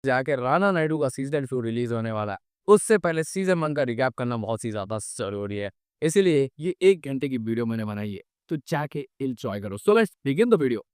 जाके राणा नायडू का season 2 release होने वाला है। उससे पहले सीज़न 1 का रिकैप करना बहुत ही ज़्यादा ज़रूरी है। इसीलिए ये 1 घंटे की वीडियो मैंने बनाई है, तो जाके एन्जॉय करो। So let's begin the video.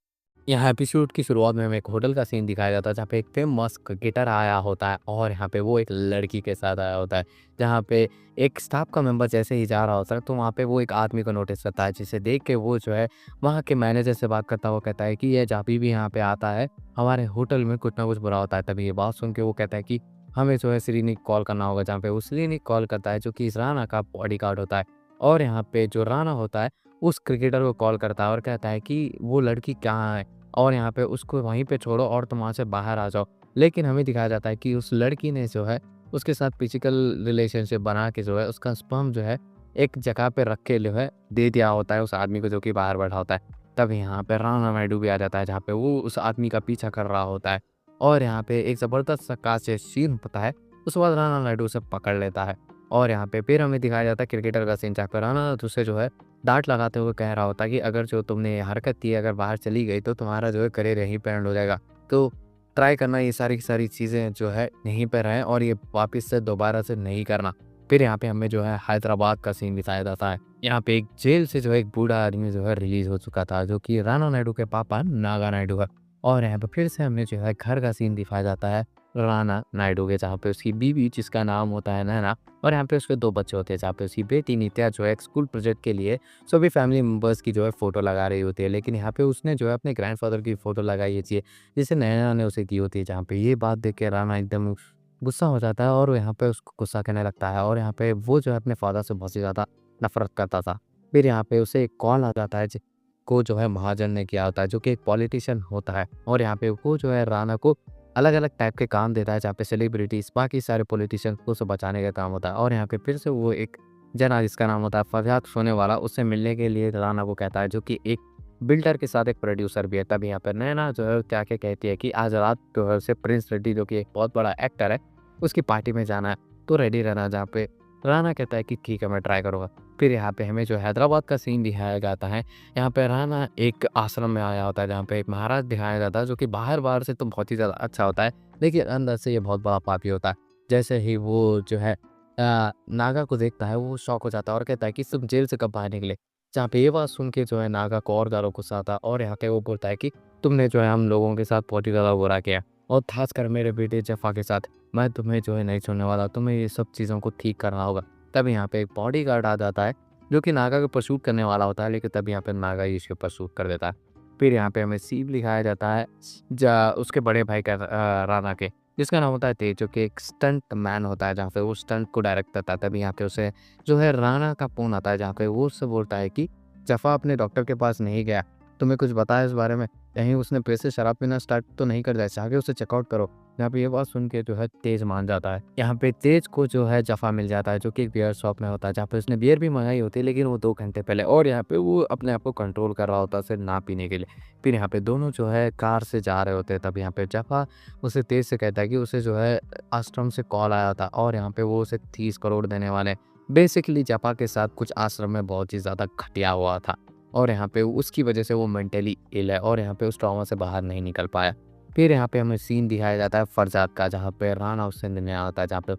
यहाँ एपिसोड की शुरुआत में हमें एक होटल का सीन दिखाया जाता है जहाँ पे एक फेमस क्रिकेटर आया होता है और यहाँ पे वो एक लड़की के साथ आया होता है। जहाँ पे एक स्टाफ का मेंबर जैसे ही जा रहा होता है तो वहाँ पे वो एक आदमी को नोटिस करता है, जिसे देख के वो जो है वहाँ के मैनेजर से बात करता हुआ कहता है कि ये जब भी यहाँ पे आता है हमारे होटल में कुछ ना कुछ बुरा होता है। तभी ये बात सुन के वो कहता है कि हमें जो है श्रीनी को कॉल करना होगा। जहाँ पे वो श्रीनी कॉल करता है जो कि इस राणा का बॉडीगार्ड होता है। और यहाँ पे जो राणा होता है उस क्रिकेटर को कॉल करता है और कहता है कि वो लड़की कहाँ है और यहाँ पे उसको वहीं पे छोड़ो और तुम वहाँ से बाहर आ जाओ। लेकिन हमें दिखाया जाता है कि उस लड़की ने जो है उसके साथ फिजिकल रिलेशनशिप बना के जो है उसका स्पर्म जो है एक जगह पे रख के जो है दे दिया होता है उस आदमी को जो कि बाहर बैठा होता है। तब यहाँ पे राणा नायडू भी आ जाता है जहाँ पे वो उस आदमी का पीछा कर रहा होता है और यहाँ पे एक ज़बरदस्त सा कार से सीन होता है। उसके बाद राणा नायडू उसे पकड़ लेता है और यहाँ पे फिर हमें दिखाया जाता है क्रिकेटर का सीन जहाँ पे राणा उसे जो है डाँट लगाते हुए कह रहा होता है कि अगर जो तुमने ये हरकत की अगर बाहर चली गई तो तुम्हारा जो है करियर यहीं पे एंड हो जाएगा। तो ट्राई करना ये सारी की सारी चीज़ें जो है यहीं पे रहें और ये वापस से दोबारा से नहीं करना। फिर यहाँ पे हमें जो है हैदराबाद का सीन दिखाया जाता है। यहाँ पे एक जेल से जो है एक बूढ़ा आदमी जो है रिलीज़ हो चुका था जो कि राणा नायडू के पापा नागा नायडू है। और यहाँ पे फिर से हमें जो है घर का सीन दिखाया जाता है राणा नायडू के, जहाँ पे उसकी बीवी जिसका नाम होता है नैना और यहाँ पे उसके 2 बच्चे होते हैं, जहाँ पे उसकी बेटी नित्या जो है एक स्कूल प्रोजेक्ट के लिए सभी फैमिली मेंबर्स की जो है फ़ोटो लगा रही होती है। लेकिन यहाँ पे उसने जो है अपने ग्रैंडफ़ादर की फ़ोटो लगाई होती है, जिसे नैना ने उसे की होती है। जहाँ पे ये बात देख के राणा एकदम गुस्सा हो जाता है और वो यहाँ पे उसको गुस्सा करने लगता है और यहाँ पे वो जो है अपने फ़ादर से बहुत ही ज़्यादा नफ़रत करता था। फिर यहाँ पे उसे एक कॉल आ जाता है को जो है महाजन ने किया होता है जो कि एक पॉलिटिशियन होता है और यहाँ पे वो जो है राणा को अलग-अलग टाइप के काम देता है जहाँ पे सेलिब्रिटीज़ बाकी सारे पॉलिटिशियंस को उसे बचाने का काम होता है। और यहाँ पे फिर से वो एक जना जिसका नाम होता है फरहाद सोनेवाला उससे मिलने के लिए राणा को कहता है जो कि एक बिल्डर के साथ एक प्रोड्यूसर भी है। तभी यहाँ पे नैना जो है क्या क्या कहती है कि आज रात जो है उसे प्रिंस रेड्डी जो कि एक बहुत बड़ा एक्टर है उसकी पार्टी में जाना है तो रेडी रहना। जहाँ पे राणा कहता है कि ठीक है मैं ट्राई करूँगा। फिर यहाँ पे हमें जो हैदराबाद का सीन दिखाया जाता है। यहाँ पे राणा एक आश्रम में आया होता है जहाँ पे एक महाराज दिखाया जाता है जो कि बाहर से तो बहुत ही ज़्यादा अच्छा होता है लेकिन अंदर से ये बहुत बड़ा पापी होता है। जैसे ही वो जो है नागा को देखता है वो शॉक हो जाता है और कहता है कि तुम जेल से कब बाहर निकले। जहाँ पे ये बात सुन के जो है नागा को और ज़्यादा गुस्सा आता है और यहाँ पे वो बोलता है कि तुमने जो है हम लोगों के साथ बहुत ही ज़्यादा बुरा किया और खासकर मेरे बेटे जफ़ा के साथ। मैं तुम्हें जो है नहीं छोड़ने वाला, तुम्हें ये सब चीज़ों को ठीक करना होगा। तब यहाँ पे एक बॉडीगार्ड आ जाता है जो कि नागा को परसूट करने वाला होता है लेकिन तब यहाँ पे नागा ही इसके परसूट कर देता है। फिर यहाँ पे हमें सीन दिखाया जाता है उसके बड़े भाई का राणा के, जिसका नाम होता है तेज, जो कि एक स्टंट मैन होता है जहाँ पे वो स्टंट को डायरेक्ट करता है। तभी यहाँ पे उसे जो है राणा का फ़ोन आता है जहाँ पे वो उससे बोलता है कि जफ़ा अपने डॉक्टर के पास नहीं गया, तुम्हें कुछ बताया इस बारे में? कहीं उसने फिर से शराब पीना स्टार्ट तो नहीं कर दिया? जाके उसे चेकआउट करो। यहाँ पे ये बात सुन के जो है तेज मान जाता है। यहाँ पे तेज को जो है जफ़ा मिल जाता है जो कि एक बियर शॉप में होता है जहाँ पे उसने बियर भी मंगाई होती है लेकिन वो 2 घंटे पहले, और यहाँ पे वो अपने आप को कंट्रोल कर रहा होता है उसे ना पीने के लिए। फिर यहाँ पे दोनों जो है कार से जा रहे होते हैं तब यहाँ पे जफ़ा उसे तेज से कहता है कि उसे जो है आश्रम से कॉल आया था और यहाँ पे वो उसे 30 करोड़ देने वाले हैं। बेसिकली जफ़ा के साथ कुछ आश्रम में बहुत ही ज़्यादा घटिया हुआ था और यहाँ पे उसकी वजह से वो मेंटली इल है और यहाँ पे उस ट्रॉमा से बाहर नहीं निकल पाया। फिर यहाँ पे हमें सीन दिखाया जाता है फरजाद का जहाँ पे राणा उससे मिलने आता है, जहाँ पे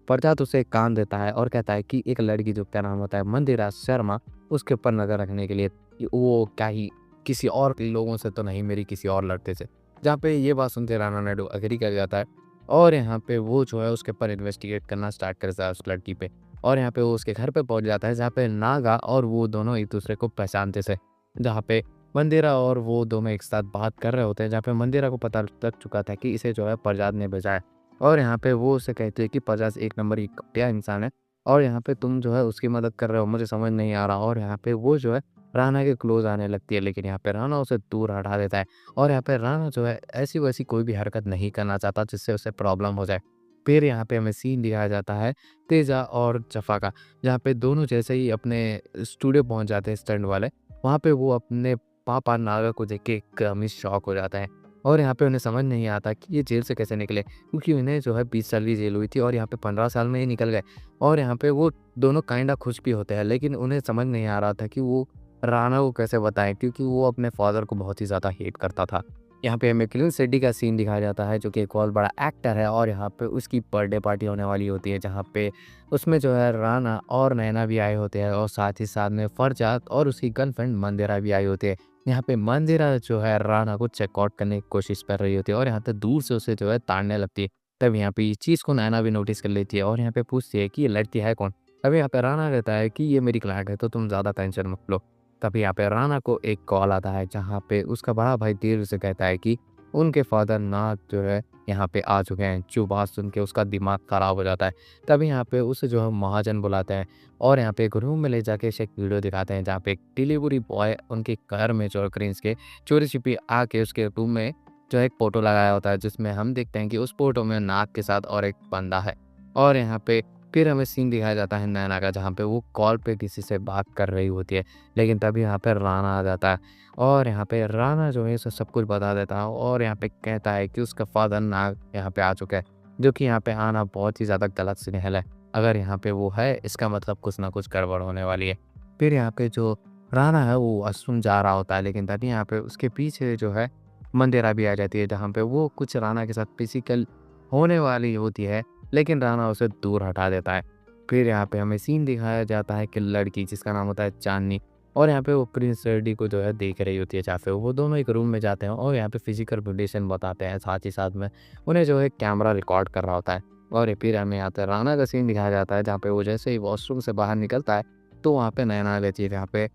फरजाद उसे एक काम देता है और कहता है कि एक लड़की जो क्या नाम होता है मंदिरा शर्मा, उसके ऊपर नज़र रखने के लिए कि वो क्या ही किसी और लोगों से तो नहीं, मेरी किसी और लड़के से। जहाँ पे ये बात सुनते राणा नायडू एग्री कर जाता है और यहाँ पे वो जो है उसके ऊपर इन्वेस्टिगेट करना स्टार्ट करता है उस लड़की पे। और यहाँ पे वो उसके घर पे पहुँच जाता है जहाँ पे नागा और वो दोनों एक दूसरे को पहचानते थे। जहाँ पे मंदिरा और वो दोनों एक साथ बात कर रहे होते हैं, जहाँ पे मंदिरा को पता लग चुका था कि इसे जो है प्रजाद ने भेजा है और यहाँ पे वो उसे कहती है कि प्रजाद एक नंबर की घटिया इंसान है और यहाँ पे तुम जो है उसकी मदद कर रहे हो, मुझे समझ नहीं आ रहा। और यहाँ पे वो जो है राणा के क्लोज आने लगती है लेकिन यहाँ पे राणा उसे दूर हटा देता है और यहाँ पे राणा जो है ऐसी वैसी कोई भी हरकत नहीं करना चाहता जिससे उसे प्रॉब्लम हो जाए। फिर यहाँ पे हमें सीन दिखाया जाता है तेजा और जफ़ा का, जहाँ पे दोनों जैसे ही अपने स्टूडियो पहुँच जाते हैं स्टंट वाले, वहाँ पे वो अपने पापा नागा को देख के एकदम ही शॉक हो जाता है और यहाँ पे उन्हें समझ नहीं आता कि ये जेल से कैसे निकले, क्योंकि उन्हें जो है 20 साल की जेल हुई थी और यहाँ पे 15 साल में ही निकल गए। और यहाँ पे वो दोनों काइंड ऑफ खुश भी होते हैं लेकिन उन्हें समझ नहीं आ रहा था कि वो राणा को कैसे बताएं, क्योंकि वो अपने फादर को बहुत ही ज़्यादा हेट करता था। यहाँ पे हमें किरण शेट्टी का सीन दिखाया जाता है, जो कि एक बहुत बड़ा एक्टर है और यहाँ पे उसकी बर्थडे पार्टी होने वाली होती है, जहाँ पे उसमें जो है राणा और नैना भी आए होते हैं और साथ ही साथ में फरजाद और उसकी गर्लफ्रेंड मंदिरा भी आई होती है। यहाँ पे मंदिरा जो है राणा को चेकआउट करने की कोशिश कर रही होती है और यहाँ पे दूर से उसे जो है ताड़ने लगती है। तब यहाँ पे इस चीज़ को नैना भी नोटिस कर लेती है और यहाँ पे पूछती है कि ये लड़की है कौन। तब यहाँ पे राणा कहता है कि ये मेरी क्लाइंट है, तो तुम ज़्यादा टेंशन मत लो। तभी यहाँ पे राणा को एक कॉल आता है, जहाँ पे उसका बड़ा भाई धीरे से कहता है कि उनके फादर नाग जो है यहाँ पे आ चुके हैं। जो बात सुन के उसका दिमाग खराब हो जाता है। तभी यहाँ पे उसे जो है महाजन बुलाते हैं और यहाँ पे एक रूम में ले जाके उसे एक वीडियो दिखाते हैं, जहाँ पे एक डिलीवरी बॉय उनके घर में जो क्रींस के चोरी छिपी आके उसके रूम में जो है एक फ़ोटो लगाया होता है, जिसमें हम देखते हैं कि उस फ़ोटो में नाग के साथ और एक बंदा है। और यहाँ पे फिर हमें सीन दिखाया जाता है नैना का, जहाँ पे वो कॉल पे किसी से बात कर रही होती है। लेकिन तभी यहाँ पे राणा आ जाता है और यहाँ पे राणा जो है उसे सब कुछ बता देता है और यहाँ पे कहता है कि उसका फादर नाग यहाँ पे आ चुका है, जो कि यहाँ पे आना बहुत ही ज़्यादा गलत सिग्नल है। अगर यहाँ पे वो है, इसका मतलब कुछ ना कुछ गड़बड़ होने वाली है। फिर यहाँ पे जो राणा है वो वॉशरूम जा रहा होता है, लेकिन तभी यहाँ पे उसके पीछे जो है मंदिरा भी आ जाती है, जहाँ पे वो कुछ राणा के साथ फिजिकल होने वाली होती है, लेकिन राणा उसे दूर हटा देता है। फिर यहाँ पे हमें सीन दिखाया जाता है कि लड़की जिसका नाम होता है चांदनी और यहाँ पे वो प्रिंस रेड्डी को जो है देख रही होती है, जहाँ पे वो दोनों एक रूम में जाते हैं और यहाँ पे फिजिकल कंडीशन बताते हैं। साथ ही साथ में उन्हें जो है कैमरा रिकॉर्ड कर रहा होता है और फिर हमें यहाँ पे राणा का सीन दिखाया जाता है, जहाँ पे वो जैसे ही वॉशरूम से बाहर निकलता है तो वहाँ पे नैना लेती है। यहाँ पे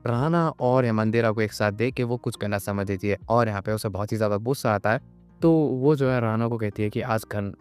राणा और मंदिरा को एक साथ देख के वो कुछ गलत समझ देती है और यहाँ पे उसे बहुत ही ज़्यादा गुस्सा आता है। तो वो जो है राणा को कहती है कि आज घर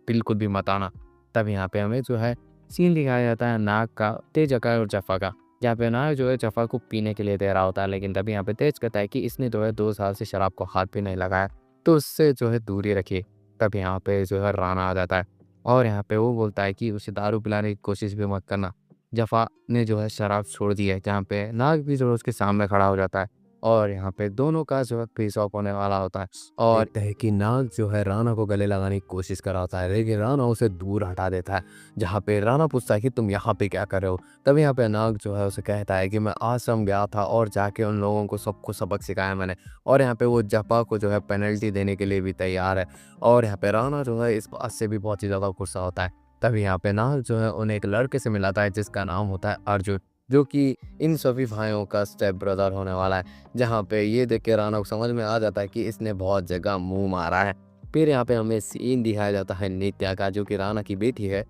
बिल्कुल भी मत आना। तब यहाँ पे हमें जो है सीन दिखाया जाता है नाग का, तेज का और जफ़ा का। यहाँ पे नाग जो है जफ़ा को पीने के लिए दे रहा होता है, लेकिन तभी यहाँ पे तेज कहता है कि इसने जो है 2 साल से शराब को हाथ भी नहीं लगाया, तो उससे जो है दूरी रखिए। तब यहाँ पे जो है राणा आ जाता है और यहाँ पे वो बोलता है कि उसे दारू पिलाने की कोशिश भी मत करना। जफ़ा ने जो है शराब छोड़ दी है, जहाँ पे नाग भी जो है उसके सामने खड़ा हो जाता है और यहाँ पे दोनों का जो है फेस ऑफ होने वाला होता है और देखते हैं कि नाग जो है राणा को गले लगाने की कोशिश कर रहा होता है, लेकिन राणा उसे दूर हटा देता है। जहाँ पे राणा पूछता है कि तुम यहाँ पे क्या कर रहे हो। तब यहाँ पे नाग जो है उसे कहता है कि मैं आश्रम गया था और जाके उन लोगों को सबको सबक सिखाया मैंने। और यहाँ पे वो जपा को जो है पेनल्टी देने के लिए भी तैयार है और यहाँ पे राणा जो है इस बात से भी बहुत ही ज़्यादा गुस्सा होता है। तभी यहाँ पे नाग जो है उन्हें एक लड़के से मिलाता है, जिसका नाम होता है अर्जुन, जो कि इन सभी भाइयों का स्टेप ब्रदर होने वाला है। जहाँ पे ये देख के राणा को समझ में आ जाता है कि इसने बहुत जगह मुंह मारा है। फिर यहाँ पे हमें सीन दिखाया जाता है नित्या का, जो कि राणा की बेटी है।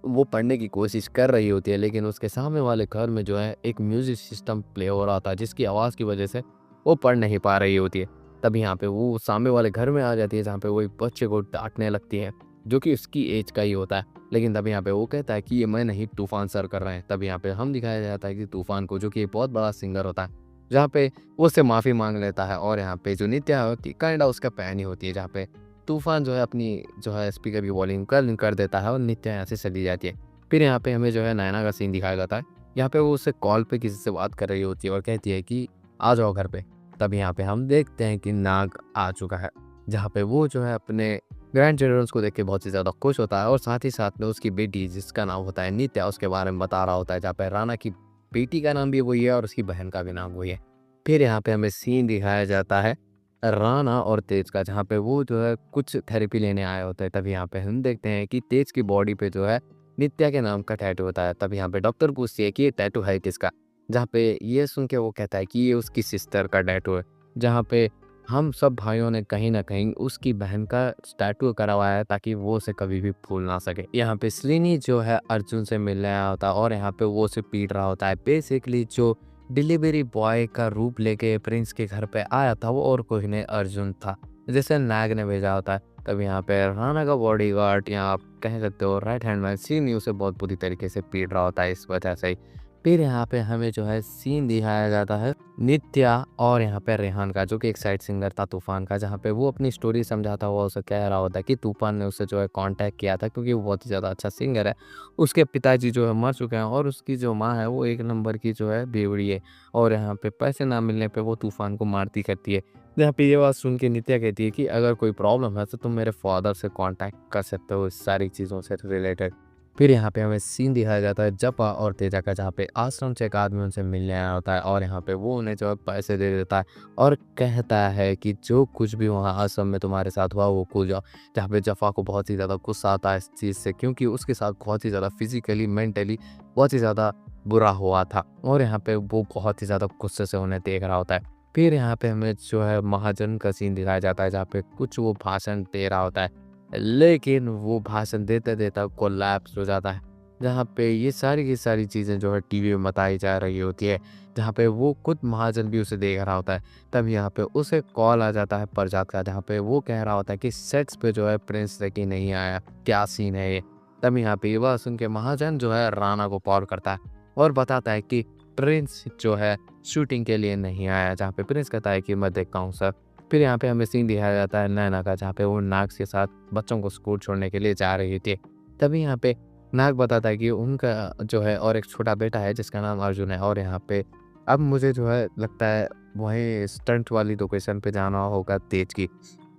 वो पढ़ने की कोशिश कर रही होती है, लेकिन उसके सामने वाले घर में जो है एक म्यूजिक सिस्टम प्ले हो रहा था, जिसकी आवाज़ की वजह से वो पढ़ नहीं पा रही होती है। तभी यहाँ पे वो सामने वाले घर में आ जाती है, जहाँ पे वो एक बच्चे को डांटने लगती है, जो कि उसकी एज का ही होता है। लेकिन तभी यहाँ पे वो कहता है कि ये मैं नहीं, तूफान सर कर रहे हैं। तभी यहाँ पे हम दिखाया जाता है कि तूफान को, जो कि एक बहुत बड़ा सिंगर होता है, जहाँ पे वो उससे माफ़ी मांग लेता है और यहाँ पे जो नित्या होती काइंडा उसका पैन ही होती है, जहाँ पे तूफान जो है अपनी जो है स्पीकर की वॉल्यूम कर देता है और नित्या यहाँ से चली जाती है। फिर यहाँ पे हमें जो है नैना का सीन दिखाया जाता है। यहाँ पे वो उससे कॉल पे किसी से बात कर रही होती है और कहती है कि आ जाओ घर पे। तब यहाँ पे हम देखते हैं कि नाग आ चुका है, जहाँ पे वो जो है अपने ग्रैंड चिल्ड्रंस को देख के बहुत ही ज़्यादा खुश होता है और साथ ही साथ में उसकी बेटी जिसका नाम होता है नित्या, उसके बारे में बता रहा होता है, जहाँ पे राणा की बेटी का नाम भी वही है और उसकी बहन का भी नाम वही है। फिर यहाँ पे हमें सीन दिखाया जाता है राणा और तेज का, जहाँ पे वो जो है कुछ थेरेपी लेने आए होते हैं। तभी यहाँ पे हम देखते हैं कि तेज की बॉडी पे जो है नित्या के नाम का टैटू होता है। तभी यहाँ पे डॉक्टर पूछती है कि ये टैटू है किसका, जहाँ पे ये सुन के वो कहता है कि ये उसकी सिस्टर का टैटू है। जहाँ पे हम सब भाइयों ने कहीं न कहीं उसकी बहन का टैटू करवाया है, ताकि वो उसे कभी भी भूल ना सके। यहाँ पे श्रीनी जो है अर्जुन से मिलने आया होता है और यहाँ पे वो उसे पीट रहा होता है। बेसिकली जो डिलीवरी बॉय का रूप लेके प्रिंस के घर पे आया था, वो और कोई नहीं अर्जुन था, जिसे नाग ने भेजा होता है। तब यहाँ पे राणा का बॉडीगार्ड, या आप कह सकते हो राइट हैंड मैन, श्रीनी उसे बहुत बुरी तरीके से पीट रहा होता है इस वजह से ही। फिर यहाँ पे हमें जो है सीन दिखाया जाता है नित्या और यहाँ पे रेहान का, जो कि एक साइड सिंगर था तूफान का, जहाँ पे वो अपनी स्टोरी समझाता हुआ उसे कह रहा होता है कि तूफान ने उसे जो है कांटेक्ट किया था, क्योंकि वो बहुत ही ज़्यादा अच्छा सिंगर है। उसके पिताजी जो है मर चुके हैं और उसकी जो माँ है वो एक नंबर की जो है बेवड़ी है और यहाँ पे पैसे ना मिलने पे वो तूफान को मारती करती है। यहाँ पे ये बात सुन के नित्या कहती है कि अगर कोई प्रॉब्लम है तो तुम मेरे फादर से कांटेक्ट कर सकते हो इस सारी चीज़ों से रिलेटेड। फिर यहाँ पे हमें सीन दिखाया जाता है जपा और तेजा का, जहाँ पे आश्रम से एक आदमी उनसे मिलने आया होता है और यहाँ पे वो उन्हें जो है पैसे दे देता है और कहता है कि जो कुछ भी वहाँ आश्रम में तुम्हारे साथ हुआ वो भूल जाओ। जहाँ पे जफा को बहुत ही ज़्यादा गुस्सा आता है इस चीज़ से, क्योंकि उसके साथ बहुत ही ज़्यादा फिजिकली मेंटली बहुत ही ज़्यादा बुरा हुआ था और यहाँ पे वो बहुत ही ज़्यादा गुस्से से उन्हें देख रहा होता है। फिर यहाँ पे हमें जो है महाजन का सीन दिखाया जाता है, जहाँ पे कुछ वो भाषण दे रहा होता है, लेकिन वो भाषण देते-देते कोलैप्स हो जाता है। जहाँ पे ये सारी की सारी चीज़ें जो है टीवी में बताई जा रही होती है, जहाँ पे वो खुद महाजन भी उसे देख रहा होता है। तब यहाँ पे उसे कॉल आ जाता है प्रजात का, जहाँ पे वो कह रहा होता है कि सेट्स पे जो है प्रिंस लेके नहीं आया, क्या सीन है ये? तब यहाँ पे ये बात सुन के महाजन जो है राणा को कॉल करता है और बताता है कि प्रिंस जो है शूटिंग के लिए नहीं आया, जहाँ पे प्रिंस कहता है कि मैं देखता हूँ सर। फिर यहाँ पे हमें सीन दिखाया जाता है नैना का, जहाँ पे वो नाग के साथ बच्चों को स्कूल छोड़ने के लिए जा रही थी। तभी यहाँ पे नाग बताता है कि उनका जो है और एक छोटा बेटा है जिसका नाम अर्जुन है और यहाँ पे अब मुझे जो है लगता है वहीं स्टंट वाली लोकेशन पे जाना होगा तेज की।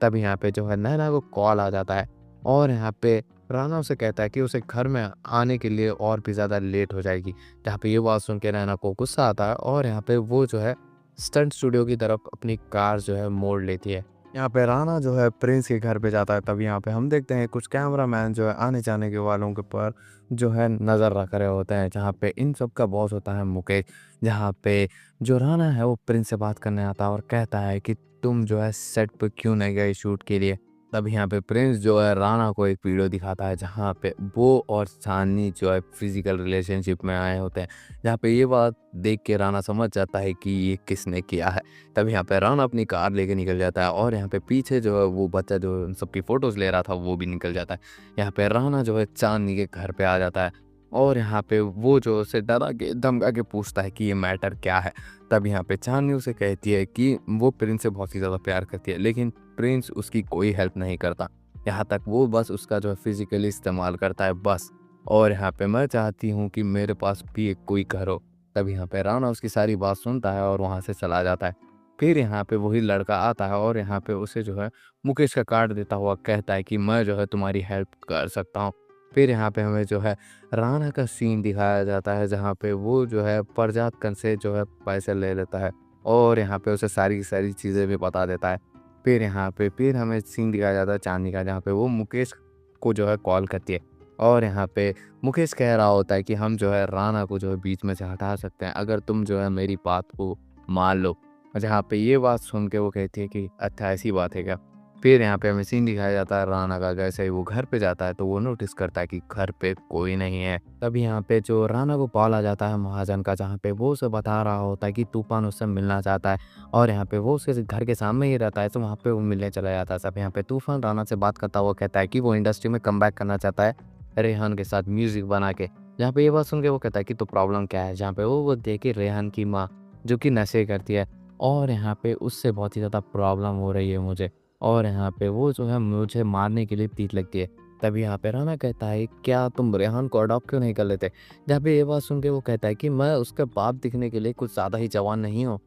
तब यहाँ पे जो है नैना को कॉल आ जाता है और यहाँ पे राणा उसे कहता है कि उसे घर में आने के लिए और भी ज़्यादा लेट हो जाएगी। जहाँ पे ये बात सुन के नैना को गुस्सा आता है और यहाँ पे वो जो है स्टंट स्टूडियो की तरफ अपनी कार जो है मोड़ लेती है। यहाँ पे राणा जो है प्रिंस के घर पे जाता है। तब यहाँ पे हम देखते हैं कुछ कैमरामैन जो है आने जाने के वालों के पर जो है नज़र रख रहे होते हैं, जहाँ पे इन सब का बॉस होता है मुकेश। जहाँ पे जो राणा है वो प्रिंस से बात करने आता है और कहता है कि तुम जो है सेट पे क्यों नहीं गए शूट के लिए। तब यहाँ पे प्रिंस जो है राणा को एक वीडियो दिखाता है, जहाँ पे वो और चांदनी जो है फिजिकल रिलेशनशिप में आए होते हैं। जहाँ पे ये बात देख के राणा समझ जाता है कि ये किसने किया है। तब यहाँ पे राणा अपनी कार लेके निकल जाता है और यहाँ पे पीछे जो है वो बच्चा जो उन सबकी फ़ोटोज़ ले रहा था वो भी निकल जाता है। यहाँ पे राणा जो है चांदनी के घर पे आ जाता है और यहाँ पे वो जो उसे डरा के धमका के पूछता है कि ये मैटर क्या है। तब यहाँ पे चांदनी उसे कहती है कि वो प्रिंस से बहुत ही ज़्यादा प्यार करती है, लेकिन प्रिंस उसकी कोई हेल्प नहीं करता। यहाँ तक वो बस उसका जो है फिज़िकली इस्तेमाल करता है बस। और यहाँ पे मैं चाहती हूँ कि मेरे पास भी एक कोई घर हो। तब यहाँ पे राणा उसकी सारी बात सुनता है और वहाँ से चला जाता है। फिर यहाँ पे वही लड़का आता है और यहाँ पे उसे जो है मुकेश का कार्ड देता हुआ कहता है कि मैं जो है तुम्हारी हेल्प कर सकता हूँ। फिर यहाँ पे हमें जो है राणा का सीन दिखाया जाता है, जहाँ पे वो जो है प्रजातकन से जो है पैसे ले लेता है और यहाँ पे उसे सारी की सारी चीज़ें भी बता देता है। फिर हमें सीन दिखाया जाता है चांदनी का, जहाँ पे वो मुकेश को जो है कॉल करती है और यहाँ पे मुकेश कह रहा होता है कि हम जो है राणा को जो है बीच में से हटा सकते हैं अगर तुम जो है मेरी बात को मान लो। जहाँ पे ये बात सुन के वो कहती है कि अच्छा ऐसी बात है क्या। फिर यहाँ पे हमें सीन दिखाया जाता है राणा का, जैसे ही वो घर पे जाता है तो वो नोटिस करता है कि घर पे कोई नहीं है। तभी यहाँ पे जो राणा को कॉल आ जाता है महाजन का, जहाँ पे वो उसे बता रहा होता है कि तूफान उससे मिलना चाहता है और यहाँ पे वो उसके घर के सामने ही रहता है, तो वहाँ पे वो मिलने चला जाता है। सब यहाँ पे तूफान राणा से बात करता हुआ कहता है कि वो इंडस्ट्री में कमबैक करना चाहता है रेहान के साथ म्यूजिक बना के। जहाँ पे ये बात सुन के वो कहता है कि तो प्रॉब्लम क्या है। जहाँ पे वो देखे रेहान की माँ जो कि नशे करती है और यहाँ पे उससे बहुत ही ज़्यादा प्रॉब्लम हो रही है मुझे, और यहाँ पे वो जो है मुझे मारने के लिए पीठ लगती है। तभी यहाँ पे राणा कहता है क्या तुम रेहान को अडॉप्ट क्यों नहीं कर लेते। जहाँ पे ये बात सुन के वो कहता है कि मैं उसका बाप दिखने के लिए कुछ ज़्यादा ही जवान नहीं हूँ।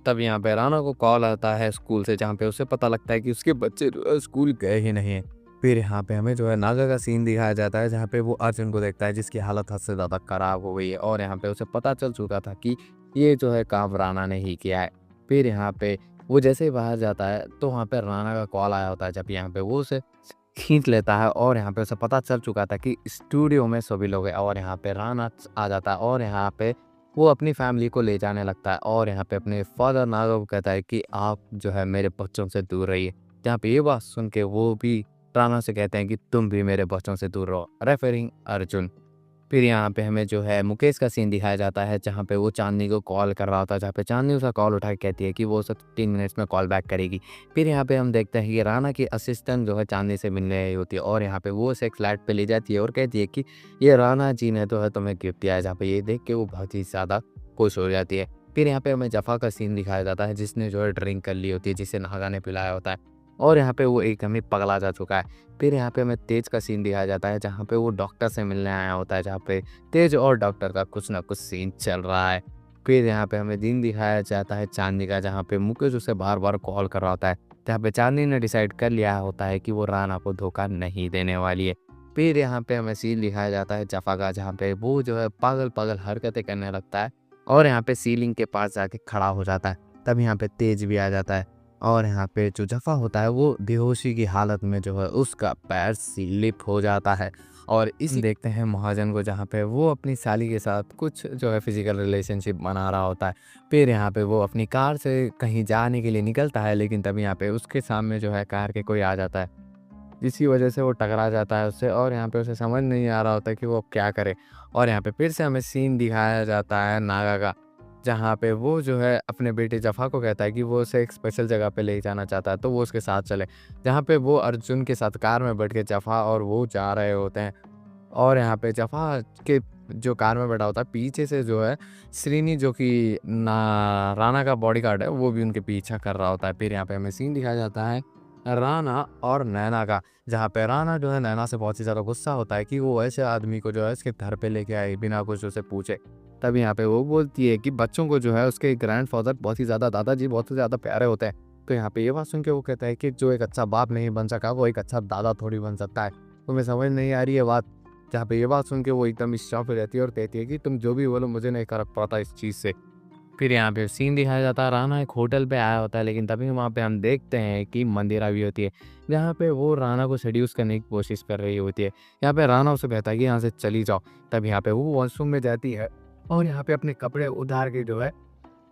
तब यहाँ पे राणा को कॉल आता है स्कूल से, जहाँ पे उसे पता लगता है कि उसके बच्चे जो है स्कूल गए ही नहीं हैं। फिर यहाँ पे हमें जो है नागा का सीन दिखाया जाता है, जहाँ पे वो अर्जुन को देखता है जिसकी हालत हद से ज़्यादा ख़राब हो गई है और यहाँ पे उसे पता चल चुका था कि ये जो है काम राणा ने ही किया है। फिर यहाँ पे वो जैसे ही बाहर जाता है तो वहाँ पे राणा का कॉल आया होता है, जब यहाँ पे वो उसे खींच लेता है और यहाँ पे उसे पता चल चुका था कि स्टूडियो में सभी लोग हैं और यहाँ पे राणा आ जाता है और यहाँ पे वो अपनी फैमिली को ले जाने लगता है और यहाँ पे अपने फादर नागा को कहता है कि आप जो है मेरे बच्चों से दूर रहिए। जहाँ पे ये बात सुन के वो भी राणा से कहते हैं कि तुम भी मेरे बच्चों से दूर रहो, रेफरिंग अर्जुन। फिर यहाँ पे हमें जो है मुकेश का सीन दिखाया जाता है, जहाँ पे वो चांदनी को कॉल कर रहा होता है, जहाँ पे चांदनी उसका कॉल उठा के कहती है कि वो उसे 3 मिनट्स में कॉल बैक करेगी। फिर यहाँ पे हम देखते हैं कि राणा की असिस्टेंट जो है चांदनी से मिलने आई होती है और यहाँ पे वो उसे एक फ्लैट पे ले जाती है और कहती है कि ये राणा जी ने तो है तुम्हें गिफ्ट दिया है। जहाँ पे ये देख के वो बहुत ही ज़्यादा खुश हो जाती है। फिर यहाँ पे हमें जफ़ा का सीन दिखाया जाता है, जिसने जो है ड्रिंक कर ली होती है, जिसे नागा ने पिलाया होता है और यहाँ पे वो एकदम ही पगला जा चुका है। फिर यहाँ पे हमें तेज का सीन दिखाया जाता है, जहाँ पे वो डॉक्टर से मिलने आया होता है, जहाँ पे तेज और डॉक्टर का कुछ ना कुछ सीन चल रहा है। फिर यहाँ पे हमें दिन दिखाया जाता है चांदनी का, जहाँ पे मुकेश उसे बार बार कॉल कर रहा होता है, जहाँ पे चांदनी ने डिसाइड कर लिया होता है कि वो राणा को धोखा नहीं देने वाली है। फिर यहाँ पे हमें सीन दिखाया जाता है जफ़ा का, जहाँ पे वो जो है पागल-पागल हरकतें करने लगता है और यहाँ पे सीलिंग के पास जाके खड़ा हो जाता है। तब यहाँ पे तेज भी आ जाता है और यहाँ पे जो जफ़ा होता है वो बेहोशी की हालत में जो है उसका पैर स्लिप हो जाता है और इसी देखते हैं महाजन को, जहाँ पे वो अपनी साली के साथ कुछ जो है फिजिकल रिलेशनशिप बना रहा होता है। फिर यहाँ पे वो अपनी कार से कहीं जाने के लिए निकलता है, लेकिन तभी यहाँ पे उसके सामने जो है कार के कोई आ जाता है, जिसकी वजह से वो टकरा जाता है उससे और यहाँ पे उसे समझ नहीं आ रहा होता कि वो क्या करे। और यहाँ पे फिर से हमें सीन दिखाया जाता है नागा का, जहाँ पे वो जो है अपने बेटे जफ़ा को कहता है कि वो उसे एक स्पेशल जगह पे ले जाना चाहता है, तो वो उसके साथ चले। जहाँ पे वो अर्जुन के साथ कार में बैठ के जफ़ा और वो जा रहे होते हैं और यहाँ पे जफ़ा के जो कार में बैठा होता है, पीछे से जो है श्रीनी जो कि राणा का बॉडीगार्ड है, वो भी उनके पीछा कर रहा होता है। फिर यहाँ पे हमें सीन दिखाया जाता है राणा और नैना का, जहाँ पे राणा जो है नैना से बहुत ही ज़्यादा गुस्सा होता है कि वो ऐसे आदमी को जो है इसके घर पे लेके आई बिना कुछ उसे पूछे। तब यहाँ पे वो बोलती है कि बच्चों को जो है उसके ग्रैंडफ़ादर बहुत ही ज़्यादा, दादाजी बहुत ही ज़्यादा प्यारे होते हैं। तो यहाँ पे ये बात सुन के वो कहता है कि जो एक अच्छा बाप नहीं बन सका वो एक अच्छा दादा थोड़ी बन सकता है। तुम्हें समझ नहीं आ रही है बात? जहाँ पे ये बात सुन के वो एकदम शॉक हो जाती है और कहती है कि तुम जो भी बोलो मुझे नहीं फ़र्क पड़ता इस चीज़ से। फिर यहाँ पे सीन दिखाया जाता है राणा एक होटल पे आया होता है, लेकिन तभी वहाँ पे हम देखते हैं कि मंदिरा भी होती है, जहाँ पे वो राणा को सेड्यूस करने की कोशिश कर रही होती है। यहाँ पे राणा उसे कहता है कि यहाँ से चली जाओ। तब यहाँ पे वो वॉशरूम में जाती है और यहाँ पे अपने कपड़े उतार के जो है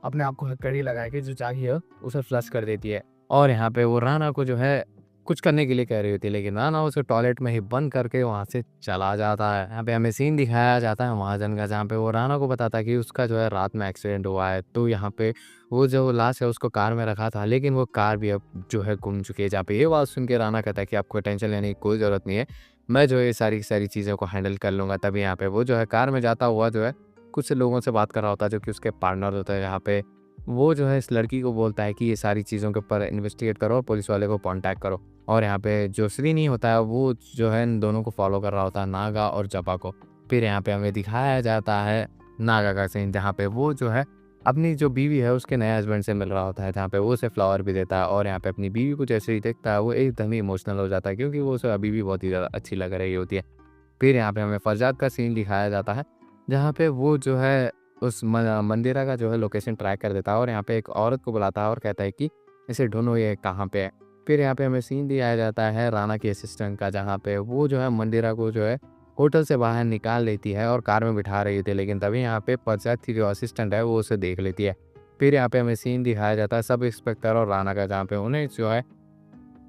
अपने आप को हथकड़ी लगा के जो चाहिए उसे फ्लश कर देती है और यहाँ पे वो राणा को जो है कुछ करने के लिए कह रही होती है, लेकिन राणा उसे टॉयलेट में ही बंद करके वहाँ से चला जाता है। यहाँ पे हमें सीन दिखाया जाता है महाजन का, जहाँ पे वो राणा को बताता है कि उसका जो है रात में एक्सीडेंट हुआ है। तो यहाँ पे वो जो लाश है उसको कार में रखा था, लेकिन वो कार भी अब जो है गुम चुकी है। जहाँ पे ये बात सुन के राणा कहता है कि आपको टेंशन लेने की कोई ज़रूरत नहीं है, मैं जो है ये सारी सारी चीज़ों को हैंडल कर लूँगा। तभी यहाँ पे वो जो है कार में जाता हुआ जो है कुछ लोगों से बात कर रहा होता है जो कि उसके पार्टनर होता है। यहाँ पे वो जो है इस लड़की को बोलता है कि ये सारी चीज़ों के ऊपर इन्वेस्टिगेट करो और पुलिस वाले को कॉन्टैक्ट करो। और यहाँ पे जो श्रीनी होता है वो जो है इन दोनों को फॉलो कर रहा होता है, नागा और जपा को। फिर यहाँ पे हमें दिखाया जाता है नागा का सीन, जहाँ पे वो जो है अपनी जो बीवी है उसके नए हस्बैंड से मिल रहा होता है, जहाँ पे वो उसे फ्लावर भी देता है और यहाँ पे अपनी बीवी को जैसे ही देखता है वो एकदम ही इमोशनल हो जाता है, क्योंकि वो उसे अभी भी बहुत ही ज़्यादा अच्छी लग रही होती है। फिर यहाँ पे हमें फरजाद का सीन दिखाया जाता है, जहाँ पे वो जो है उस मंदिरा का जो है लोकेशन ट्रैक कर देता है और यहाँ पे एक औरत को बुलाता है और कहता है कि इसे ढूंढो ये कहाँ पे है। फिर यहाँ पे हमें सीन दिखाया जाता है राणा के असिस्टेंट का, जहाँ पे वो जो है मंदिरा को जो है होटल से बाहर निकाल लेती है और कार में बिठा रही थी, लेकिन तभी यहाँ पे फरजाद की जो असिस्टेंट है वो उसे देख लेती है। फिर यहाँ पे हमें सीन दिखाया जाता है सब इंस्पेक्टर और राणा का, जहाँ पे उन्हें जो है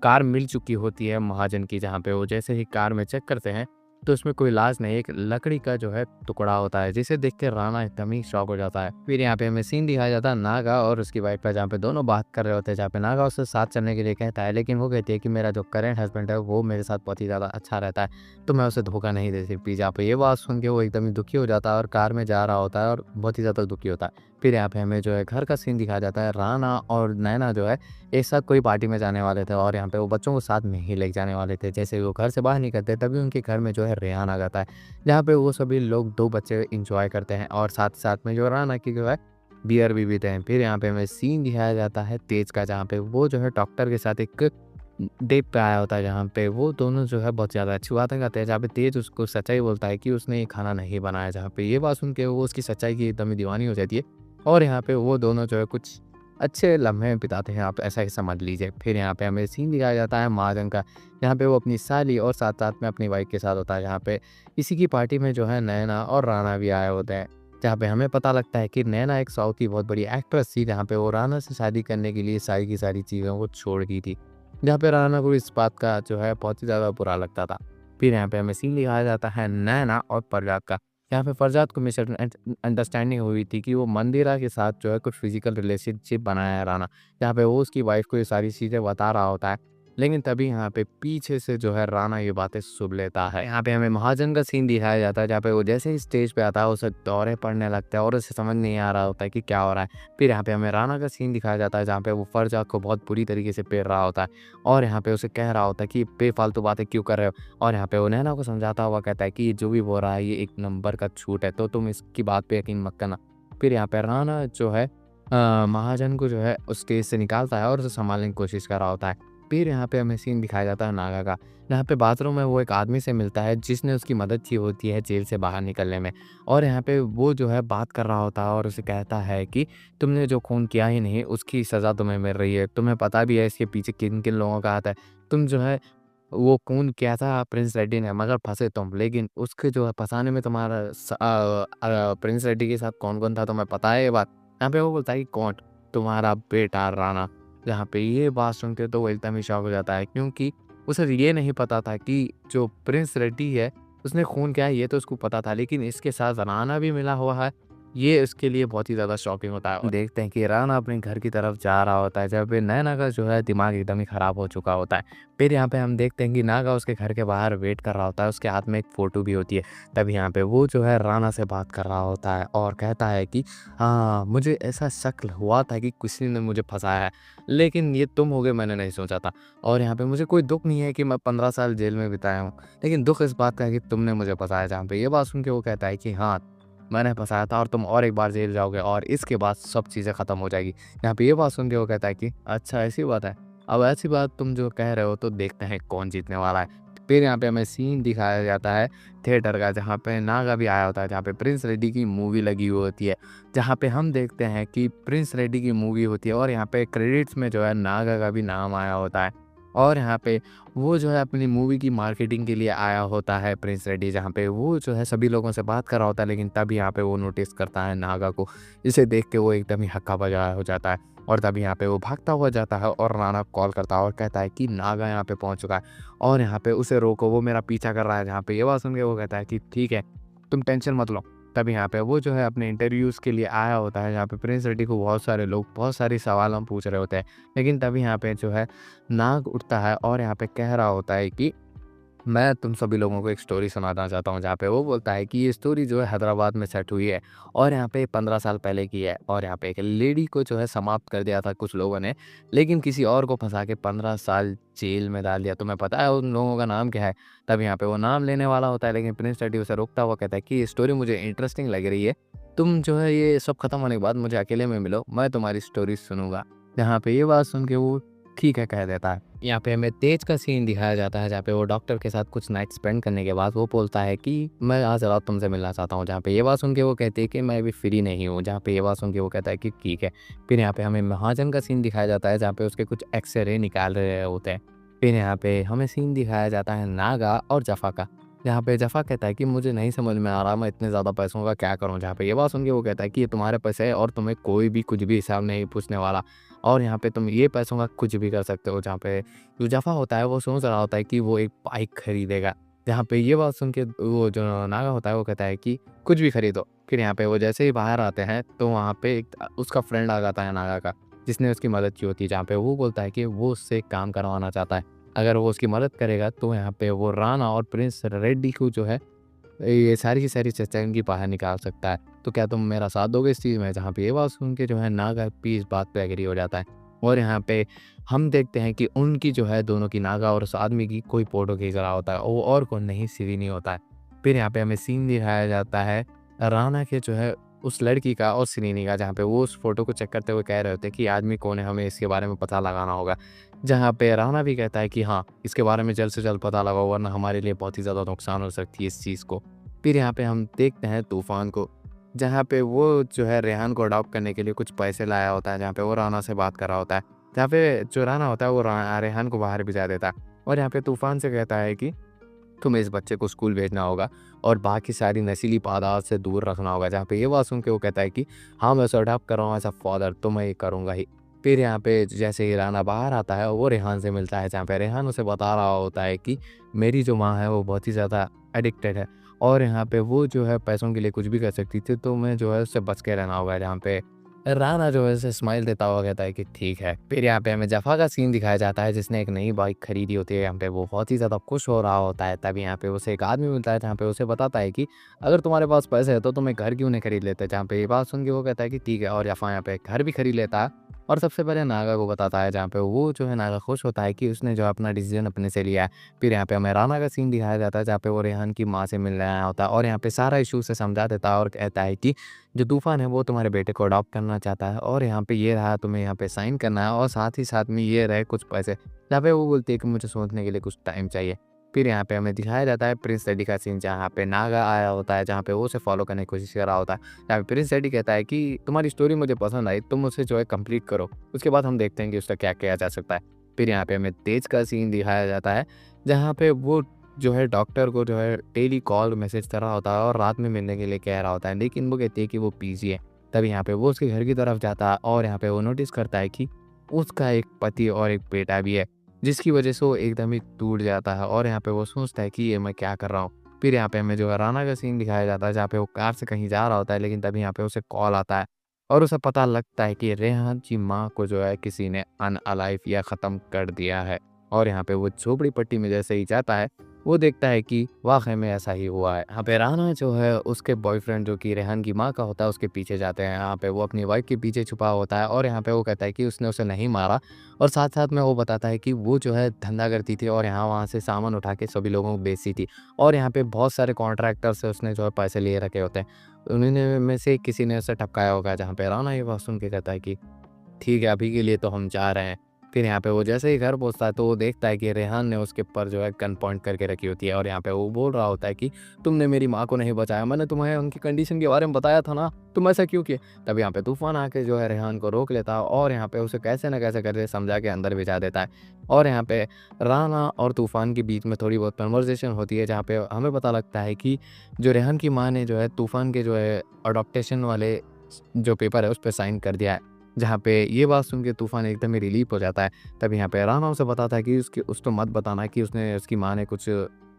कार मिल चुकी होती है महाजन की, जहाँ पे वो जैसे ही कार में चेक करते हैं तो उसमें कोई लाश नहीं, एक लकड़ी का जो है टुकड़ा होता है, जिसे देख के राणा एकदम ही शॉक हो जाता है। फिर यहाँ पे हमें सीन दिखाया जाता है नागा और उसकी वाइफ का, जहाँ पे दोनों बात कर रहे होते हैं, जहाँ पे नागा उससे साथ चलने के लिए कहता है, लेकिन वो कहती है कि मेरा जो करेंट हस्बैंड है वो मेरे साथ बहुत ही ज़्यादा अच्छा रहता है, तो मैं उसे धोखा नहीं दे सकती। जहाँ पे ये बात सुन के वो एकदम ही दुखी हो जाता है और कार में जा रहा होता है और बहुत ही ज़्यादा दुखी होता है। फिर यहाँ पे हमें जो है घर का सीन दिखाया जाता है, राणा और नैना जो है एक साथ कोई पार्टी में जाने वाले थे और यहाँ पे वो बच्चों को साथ में ही लेके जाने वाले थे। जैसे ही वो घर से बाहर निकलते तभी उनके घर में जो है रेहान आ जाता है, जहाँ पे वो सभी लोग 2 बच्चे इंजॉय करते हैं और साथ-साथ में जो राणा की जो है बियर भी पीते हैं। फिर यहाँ पे हमें सीन दिखाया जाता है तेज का, जहाँ पे वो जो है डॉक्टर के साथ एक डेट पे आया होता है, जहाँ पे वो दोनों जो है बहुत ज़्यादा अच्छी बातें करते हैं, जहाँ पे तेज उसको सच्चाई बोलता है कि उसने ये खाना नहीं बनाया। जहाँ पे ये बात सुन के वो उसकी सच्चाई की एकदम ही दीवानी हो जाती है और यहाँ पे वो दोनों जो है कुछ अच्छे लम्हे बिताते हैं, आप ऐसा ही समझ लीजिए। फिर यहाँ पे हमें सीन दिखाया जाता है महाजन का, जहाँ पे वो अपनी साली और साथ-साथ में अपनी वाइफ के साथ होता है, जहाँ पे इसी की पार्टी में जो है नैना और राणा भी आए होते हैं। जहाँ पे हमें पता लगता है कि नैना एक साउथ की बहुत बड़ी एक्ट्रेस थी, जहाँ पे वो राणा से शादी करने के लिए सारी की सारी चीज़ों को छोड़ दी थी। जहाँ पे राणा को इस बात का जो है बहुत ही ज़्यादा बुरा लगता था। फिर यहाँ पे हमें सीन दिखाया जाता है नैना और फरजाद का। यहाँ पे फरजाद को अंडरस्टैंडिंग हुई थी कि वो मंदिरा के साथ जो है कुछ फिजिकल रिलेशनशिप बनाया है राणा, जहाँ पे वो उसकी वाइफ को ये सारी चीज़ें बता रहा होता है। लेकिन तभी यहाँ पे पीछे से जो है राणा ये बातें सुन लेता है। यहाँ पे हमें महाजन का सीन दिखाया जाता है, जहाँ पे वो जैसे ही स्टेज पे आता है उसे दौरे पड़ने लगता है और उसे समझ नहीं आ रहा होता है कि क्या हो रहा है। फिर यहाँ पे हमें राणा का सीन दिखाया जाता है, जहाँ पे वो फरजाद को बहुत बुरी तरीके से पेर रहा होता है और यहाँ पे उसे कह रहा होता है कि बेफालतू बातें क्यों कर रहे हो। और यहाँ पे वो नैना को समझाता हुआ कहता है कि ये जो भी हो रहा है ये एक नंबर का झूठ है, तो तुम इसकी बात पे यकीन मत करना। फिर यहाँ पे राणा जो है महाजन को जो है उस स्टेज से निकालता है और उसे संभालने की कोशिश कर रहा होता है। फिर यहाँ पे हमें सीन दिखाया जाता है नागा का, जहाँ पे बाथरूम में वो एक आदमी से मिलता है जिसने उसकी मदद की होती है जेल से बाहर निकलने में। और यहाँ पे वो जो है बात कर रहा होता है और उसे कहता है कि तुमने जो खून किया ही नहीं, उसकी सज़ा तुम्हें मिल रही है। तुम्हें पता भी है इसके पीछे किन-किन लोगों का हाथ है। तुम जो है वो खून किया था प्रिंस रेड्डी ने, मगर फँसे तुम। लेकिन उसके जो है फँसाने में तुम्हारा प्रिंस रेड्डी के साथ कौन-कौन था तुम्हें पता है ये बात? यहाँ पे वो बोलता है कि कौन? तुम्हारा बेटा राणा। जहाँ पे ये बात सुन के तो वो एकदम ही शॉक हो जाता है, क्योंकि उसे ये नहीं पता था कि जो प्रिंस रेड्डी है उसने खून किया है, ये तो उसको पता था, लेकिन इसके साथ राणा भी मिला हुआ है, ये उसके लिए बहुत ही ज़्यादा शॉकिंग होता है। और देखते हैं कि राणा अपने घर की तरफ जा रहा होता है, जब पे नैना का जो है दिमाग एकदम ही ख़राब हो चुका होता है। फिर यहाँ पे हम देखते हैं कि नागा उसके घर के बाहर वेट कर रहा होता है, उसके हाथ में एक फ़ोटो भी होती है। तब यहाँ पे वो जो है राणा से बात कर रहा होता है और कहता है कि हाँ, मुझे ऐसा शक हुआ था कि किसी ने मुझे फँसाया है, लेकिन ये तुम होगे मैंने नहीं सोचा था। और यहाँ पे मुझे कोई दुःख नहीं है कि मैं 15 साल जेल में बिताया हूँ, लेकिन दुःख इस बात का है कि तुमने मुझे फँसाया। जहाँ पे ये बात सुन के वो कहता है कि हाँ, मैंने फँसाया था और तुम और एक बार जेल जाओगे और इसके बाद सब चीज़ें ख़त्म हो जाएगी। यहाँ पे ये बात सुन के वो कहता है कि अच्छा ऐसी बात है। अब ऐसी बात तुम जो कह रहे हो तो देखते हैं कौन जीतने वाला है। फिर यहाँ पे हमें सीन दिखाया जाता है थिएटर का, जहाँ पे नागा भी आया होता है, जहाँ पे प्रिंस रेड्डी की मूवी लगी हुई होती है। जहाँ पे हम देखते हैं कि प्रिंस रेड्डी की मूवी होती है और यहाँ पे क्रेडिट्स में जो है नागा का भी नाम आया होता है। और यहाँ पे वो जो है अपनी मूवी की मार्केटिंग के लिए आया होता है प्रिंस रेड्डी, जहाँ पे वो जो है सभी लोगों से बात कर रहा होता है, लेकिन तब यहाँ पे वो नोटिस करता है नागा को, जिसे देख के वो एकदम ही हक्का बजा हो जाता है। और तब यहाँ पे वो भागता हुआ जाता है और राणा को कॉल करता है और कहता है कि नागा यहाँ पे पहुँच चुका है और यहाँ पे उसे रोको, वो मेरा पीछा कर रहा है। जहाँ पे ये बात सुन के वो कहता है कि ठीक है, तुम टेंशन मत लो। तब यहाँ पे वो जो है अपने इंटरव्यूज़ के लिए आया होता है, जहाँ पे प्रिंस रेड्डी को बहुत सारे लोग बहुत सारी सवाल हम पूछ रहे होते हैं। लेकिन तभी यहाँ पे जो है नाग उठता है और यहाँ पे कह रहा होता है कि मैं तुम सभी लोगों को एक स्टोरी सुनाना चाहता हूँ। जहाँ पे वो बोलता है कि ये स्टोरी जो है हैदराबाद में सेट हुई है और यहाँ पे 15 साल पहले की है। और यहाँ पे एक लेडी को जो है समाप्त कर दिया था कुछ लोगों ने, लेकिन किसी और को फंसा के 15 साल जेल में डाल दिया। तुम्हें पता है उन लोगों का नाम क्या है? तब यहाँ पे वो नाम लेने वाला होता है, लेकिन प्रिंस रेड्डी उसे रोकता हुआ कहता है कि ये स्टोरी मुझे इंटरेस्टिंग लग रही है, तुम जो है ये सब खत्म होने के बाद मुझे अकेले में मिलो, मैं तुम्हारी स्टोरी सुनूंगा। जहाँ पे ये बात सुन के वो ठीक है कह देता है। यहाँ पे हमें तेज का सीन दिखाया जाता है, जहाँ पे वो डॉक्टर के साथ कुछ नाइट स्पेंड करने के बाद वो बोलता है कि मैं आज रात तुमसे मिलना चाहता हूँ। जहाँ पे ये बात सुन के वो कहती है कि मैं अभी फ्री नहीं हूँ। जहाँ पे ये बात सुन के वो कहता है कि ठीक है। फिर यहाँ पे हमें महाजन का सीन दिखाया जाता है, जहाँ पे उसके कुछ एक्सरे निकाल रहे होते हैं। फिर यहाँ पे हमें सीन दिखाया जाता है नागा और जफ़ा का, जहाँ पे जफ़ा कहता है कि मुझे नहीं समझ में आ रहा मैं इतने ज़्यादा पैसों का क्या करूँ। जहाँ पे ये बात सुन के वो कहता है कि ये तुम्हारे पैसे है और तुम्हें कोई भी कुछ भी हिसाब नहीं पूछने वाला, और यहाँ पे तुम ये पैसों का कुछ भी कर सकते हो। जहाँ पे जो जफ़ा होता है वो सोच रहा होता है कि वो एक बाइक खरीदेगा। जहाँ पे ये बात सुन के वो जो नागा होता है वो कहता है कि कुछ भी खरीदो। फिर यहाँ पे वो जैसे ही बाहर आते हैं तो वहाँ पे एक उसका फ्रेंड आ जाता है नागा का, जिसने उसकी मदद की होती है। जहाँ पे वो बोलता है कि वो उससे काम करवाना चाहता है, अगर वो उसकी मदद करेगा तो यहाँ पे वो राणा और प्रिंस रेड्डी को जो है ये सारी की सारी चर्चा इनकी बाहर निकाल सकता है। तो क्या तुम मेरा साथ दोगे इस चीज़ में? जहाँ पे ये बात सुन के जो है नागा भी इस बात पे एग्री हो जाता है। और यहाँ पे हम देखते हैं कि उनकी जो है दोनों की, नागा और उस आदमी की, कोई फ़ोटो खींच रहा होता है, वो और कोई नहीं सिरी होता है। फिर यहाँ पे हमें सीन दिखाया जाता है राणा के जो है उस लड़की का और सिरीनी का, जहाँ पे वो उस फ़ोटो को चेक करते हुए कह रहे होते हैं कि आदमी कौन है, हमें इसके बारे में पता लगाना होगा। जहाँ पे राणा भी कहता है कि हाँ, इसके बारे में जल्द से जल्द पता लगाओ वरना हमारे लिए बहुत ही ज़्यादा नुकसान हो सकती है इस चीज़ को। फिर यहाँ पे हम देखते हैं तूफ़ान को, जहाँ पे वो जो है रेहान को अडॉप्ट करने के लिए कुछ पैसे लाया होता है। जहाँ पे वो राणा से बात कर रहा होता है, जहाँ पे जो राणा होता है वो रेहान को बाहर भिजा देता है और यहाँ पे तूफ़ान से कहता है कि तुम्हें इस बच्चे को स्कूल भेजना होगा और बाकी सारी नशीली पदार्थ से दूर रखना होगा। जहाँ पे ये बात सुन के वो कहता है कि हाँ, मैं उसे अडॉप्ट कर रहा हूँ एज़ अ फादर, तो मैं ये करूँगा ही। फिर यहाँ पे जैसे ही राणा बाहर आता है वो रेहान से मिलता है, जहाँ पे रेहान उसे बता रहा होता है कि मेरी जो माँ है वो बहुत ही ज़्यादा एडिक्टेड है और यहाँ पे वो जो है पैसों के लिए कुछ भी कर सकती थी, तो मैं जो है उससे बच के रहना होगा। जहाँ पे राणा जो है उसे स्माइल देता हुआ कहता है कि ठीक है। फिर यहाँ पे हमें जफ़ा का सीन दिखाया जाता है, जिसने एक नई बाइक खरीदी होती है। यहाँ पे वो बहुत ही ज़्यादा खुश हो रहा होता है। तभी यहाँ पे उसे एक आदमी मिलता है, जहाँ पे उसे बताता है कि अगर तुम्हारे पास पैसे है तो तुम एक घर क्यों नहीं खरीद लेते। जहाँ पे ये बात सुन के वो कहता है कि ठीक है, और जफ़ा यहाँ पे घर भी खरीद लेता है और सबसे पहले नागा को बताता है, जहाँ पे वो जो है नागा खुश होता है कि उसने जो है अपना डिसीजन अपने से लिया है। फिर यहाँ पे हमें राना का सीन दिखाया जाता है, जहाँ पे वो रेहान की माँ से मिलने आया होता है और यहाँ पे सारा इशू उसे समझा देता है और कहता है कि जो तूफ़ान है वो तुम्हारे बेटे को अडॉप्ट करना चाहता है और यहाँ पे ये रहा, तुम्हें यहाँ पे साइन करना है और साथ ही साथ में ये रहे कुछ पैसे। जहाँ पे वो बोलती है कि मुझे सोचने के लिए कुछ टाइम चाहिए। फिर यहाँ पे हमें दिखाया जाता है प्रिंस टेडी का सीन, जहाँ पे नागा आया होता है, जहाँ पे वो उसे फॉलो करने की कोशिश कर रहा होता है। जहाँ पे प्रिंस टेडी कहता है कि तुम्हारी स्टोरी मुझे पसंद आई, तुम उसे जो है कंप्लीट करो, उसके बाद हम देखते हैं कि उसका क्या किया जा सकता है। फिर यहाँ पे हमें तेज का सीन दिखाया जाता है, जहाँ पे वो जो है डॉक्टर को जो है डेली कॉल मैसेज कर रहा होता है और रात में मिलने के लिए कह रहा होता है, लेकिन वो कहती है कि वो बिजी है। तभी यहाँ पे वो उसके घर की तरफ जाता है और यहाँ पे वो नोटिस करता है कि उसका एक पति और एक बेटा भी है, जिसकी वजह से वो एकदम ही टूट जाता है और यहाँ पे वो सोचता है कि ये मैं क्या कर रहा हूँ। फिर यहाँ पे हमें जो है राना का सीन दिखाया जाता है, जहाँ पे वो कार से कहीं जा रहा होता है, लेकिन तभी यहाँ पे उसे कॉल आता है और उसे पता लगता है कि रेहान की माँ को जो है किसी ने अनअलाइव या ख़त्म कर दिया है। और यहाँ पे वो झोपड़ी पट्टी में जैसे ही जाता है, वो देखता है कि वाक़ई में ऐसा ही हुआ है। यहाँ पे राना जो है उसके बॉयफ्रेंड जो कि रेहान की माँ का होता है उसके पीछे जाते हैं। यहाँ पे वो अपनी वाइफ़ के पीछे छुपा होता है और यहाँ पे वो कहता है कि उसने उसे नहीं मारा और साथ-साथ में वो बताता है कि वो जो है धंधा करती थी और यहाँ-वहाँ से सामान उठा के सभी लोगों को बेचती थी और यहाँ पे बहुत सारे कॉन्ट्रैक्टर से उसने जो है पैसे लिए रखे होते हैं। उन्हीं में से किसी ने उसे ठपकाया होगा, जहाँ पे राना ये बात सुन के कहता है कि ठीक है, अभी के लिए तो हम जा रहे हैं। फिर यहाँ पे वो जैसे ही घर पहुँचता है तो वो देखता है कि रेहान ने उसके ऊपर जो है गन पॉइंट करके रखी होती है और यहाँ पे वो बोल रहा होता है कि तुमने मेरी माँ को नहीं बचाया, मैंने तुम्हें उनकी कंडीशन के बारे में बताया था ना, तुम ऐसा क्यों किए? तब यहाँ पे तूफ़ान आके जो है रेहान को रोक लेता है और यहाँ पे उसे कैसे न कैसे करके समझा के अंदर भिजा देता है। और यहाँ पे राना और तूफ़ान के बीच में थोड़ी बहुत कन्वर्सेशन होती है, जहाँ पे हमें पता लगता है कि जो रेहान की माँ ने जो है तूफ़ान के जो है अडॉप्टेशन वाले जो पेपर है उस पे साइन कर दिया है। जहाँ पे ये बात सुन के तूफ़ान एकदम ही रिलीफ़ हो जाता है। तब यहाँ पे राना उसे बताता है कि उसको मत बताना कि उसकी माँ ने कुछ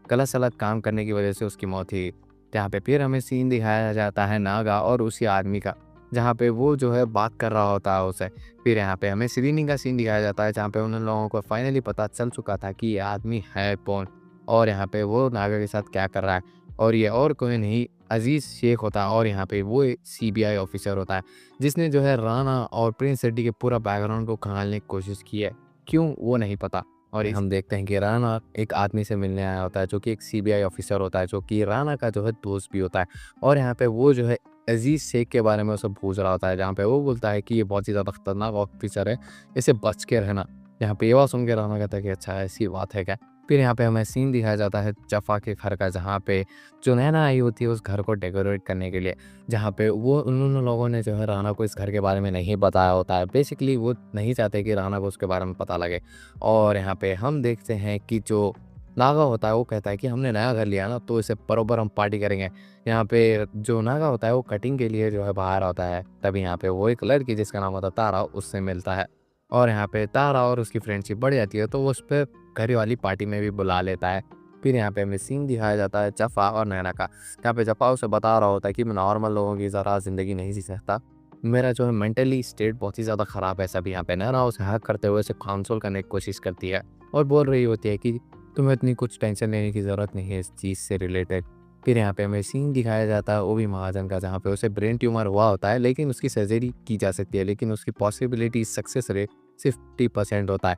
गलत-सलत काम करने की वज़ह से उसकी मौत हुई। जहाँ पे फिर हमें सीन दिखाया जाता है नागा और उसी आदमी का, जहाँ पे वो जो है बात कर रहा होता है उससे। फिर यहाँ पे हमें श्रीनी का सीन दिखाया जाता है, जहाँ पे उन लोगों को फाइनली पता चल चुका था कि ये आदमी है कौन और यहाँ पे वो नागा के साथ क्या कर रहा है। और ये और कोई नहीं, अज़ीज़ शेख होता है और यहाँ पे वो सीबीआई ऑफ़िसर होता है, जिसने जो है राना और प्रिंस रेड्डी के पूरा बैकग्राउंड को खंगालने की कोशिश की है। क्यों, वो नहीं पता। और हम देखते हैं कि राना एक आदमी से मिलने आया होता है, जो कि एक सीबीआई ऑफ़िसर होता है, जो कि राना का जो है दोस्त भी होता है। और यहाँ पे वो जो है अज़ीज़ शेख के बारे में उसे पूछ रहा होता है, जहाँ पे वो बोलता है कि ये बहुत ही ज़्यादा खतरनाक ऑफ़िसर है, इसे बच के रहना। यहाँ पे ये बात सुन के राना कहता है कि अच्छा ऐसी बात है क्या? फिर यहाँ पे हमें सीन दिखाया जाता है जफ़ा के घर का, जहाँ पे जो नैना आई होती है उस घर को डेकोरेट करने के लिए, जहाँ पे वो उन लोगों ने जो है राना को इस घर के बारे में नहीं बताया होता है। बेसिकली वो नहीं चाहते कि राना को उसके बारे में पता लगे। और यहाँ पे हम देखते हैं कि जो नागा होता है वो कहता है कि हमने नया घर लिया ना, तो इसे बरोबर हम पार्टी करेंगे। यहाँ पे जो नागा होता है वो कटिंग के लिए जो है बाहर आता है। तभी यहाँ पे वो एक लड़की जिसका नाम होता है तारा, उससे मिलता है और यहाँ पे तारा और उसकी फ्रेंडशिप बढ़ जाती है, तो वो उस पे घर वाली पार्टी में भी बुला लेता है। फिर यहाँ पे हमें सीन दिखाया जाता है जफ़ा और नैना का, जहाँ पे जफ़ा उसे बता रहा होता है कि मैं नॉर्मल लोगों की ज़रा ज़िंदगी नहीं जी सकता, मेरा जो है मेंटली स्टेट बहुत ही ज़्यादा ख़राब है। सभी यहाँ पे नैना उसे हक करते हुए उसे काउंसल करने की कोशिश करती है और बोल रही होती है कि तुम्हें इतनी कुछ टेंशन लेने की ज़रूरत नहीं है इस चीज़ से रिलेटेड। फिर यहाँ पे हमें सीन दिखाया जाता है ओवी महाजन का, जहाँ पे उसे ब्रेन ट्यूमर हुआ होता है, लेकिन उसकी सर्जरी की जा सकती है, लेकिन उसकी पॉसिबिलिटी सक्सेस रेट सिर्फ 50% होता है।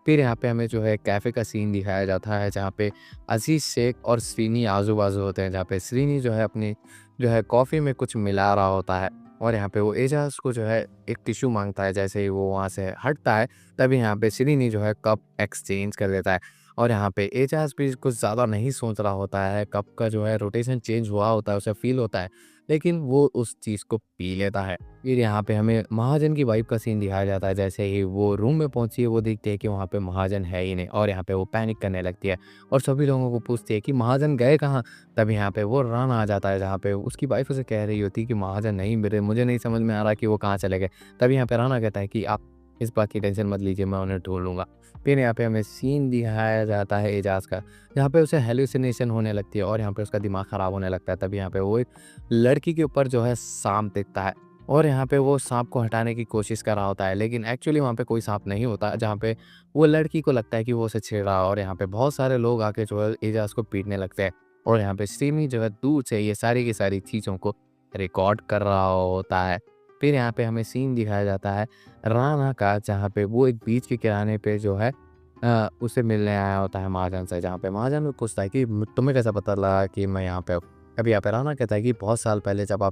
फिर यहाँ पे हमें जो है कैफ़े का सीन दिखाया जाता है, जहाँ पे अज़ीज़ शेख और श्रीनी आजू-बाजू होते हैं, जहाँ पे श्रीनी जो है अपनी जो है कॉफ़ी में कुछ मिला रहा होता है और यहाँ पे वो एजाज़ को जो है एक टिश्यू माँगता है। जैसे ही वो वहाँ से हटता है, तभी यहाँ पे श्रीनी जो है कप एक्सचेंज कर देता है और यहाँ पे एजाज़ भी कुछ ज़्यादा नहीं सोच रहा होता है, कप का जो है रोटेशन चेंज हुआ होता है, उसे फ़ील होता है, लेकिन वो उस चीज़ को पी लेता है। फिर यहाँ पे हमें महाजन की वाइफ़ का सीन दिखाया जाता है। जैसे ही वो रूम में पहुँची है, वो देखती है कि वहाँ पे महाजन है ही नहीं और यहाँ पे वो पैनिक करने लगती है और सभी लोगों को पूछती है कि महाजन गए कहाँ? तब यहाँ पे वो राना आ जाता है, जहाँ पे उसकी वाइफ़ उसे कह रही होती है कि महाजन नहीं मिले, मुझे नहीं समझ में आ रहा कि वो कहाँ चले गए। तभी यहाँ पे राना कहता है कि आप इस बात की टेंशन मत लीजिए, मैं उन्हें ढूँढ लूँगा। फिर यहाँ पे हमें सीन दिखाया जाता है एजाज़ का, जहाँ पे उसे हैलुसिनेशन होने लगती है और यहाँ पे उसका दिमाग ख़राब होने लगता है। तभी यहाँ पे वो एक लड़की के ऊपर जो है साँप दिखता है और यहाँ पे वो साँप को हटाने की कोशिश कर रहा होता है, लेकिन एक्चुअली वहाँ पे कोई साँप नहीं होता, जहाँ पे वो लड़की को लगता है कि वो उसे छेड़ रहा है और यहाँ पे बहुत सारे लोग आके जो है एजाज़ को पीटने लगते हैं और यहाँ पे सिमी जो है दूर से ये सारी की सारी चीज़ों को रिकॉर्ड कर रहा होता है। फिर यहाँ पे हमें सीन दिखाया जाता है राणा का, जहाँ पे वो एक बीच के किराने पे जो है उसे मिलने आया होता है महाजन से, जहाँ पे महाजन भी पूछता है कि तुम्हें कैसा पता लगा कि मैं यहाँ पे हूँ। अभी यहाँ पे राणा कहता है कि बहुत साल पहले जब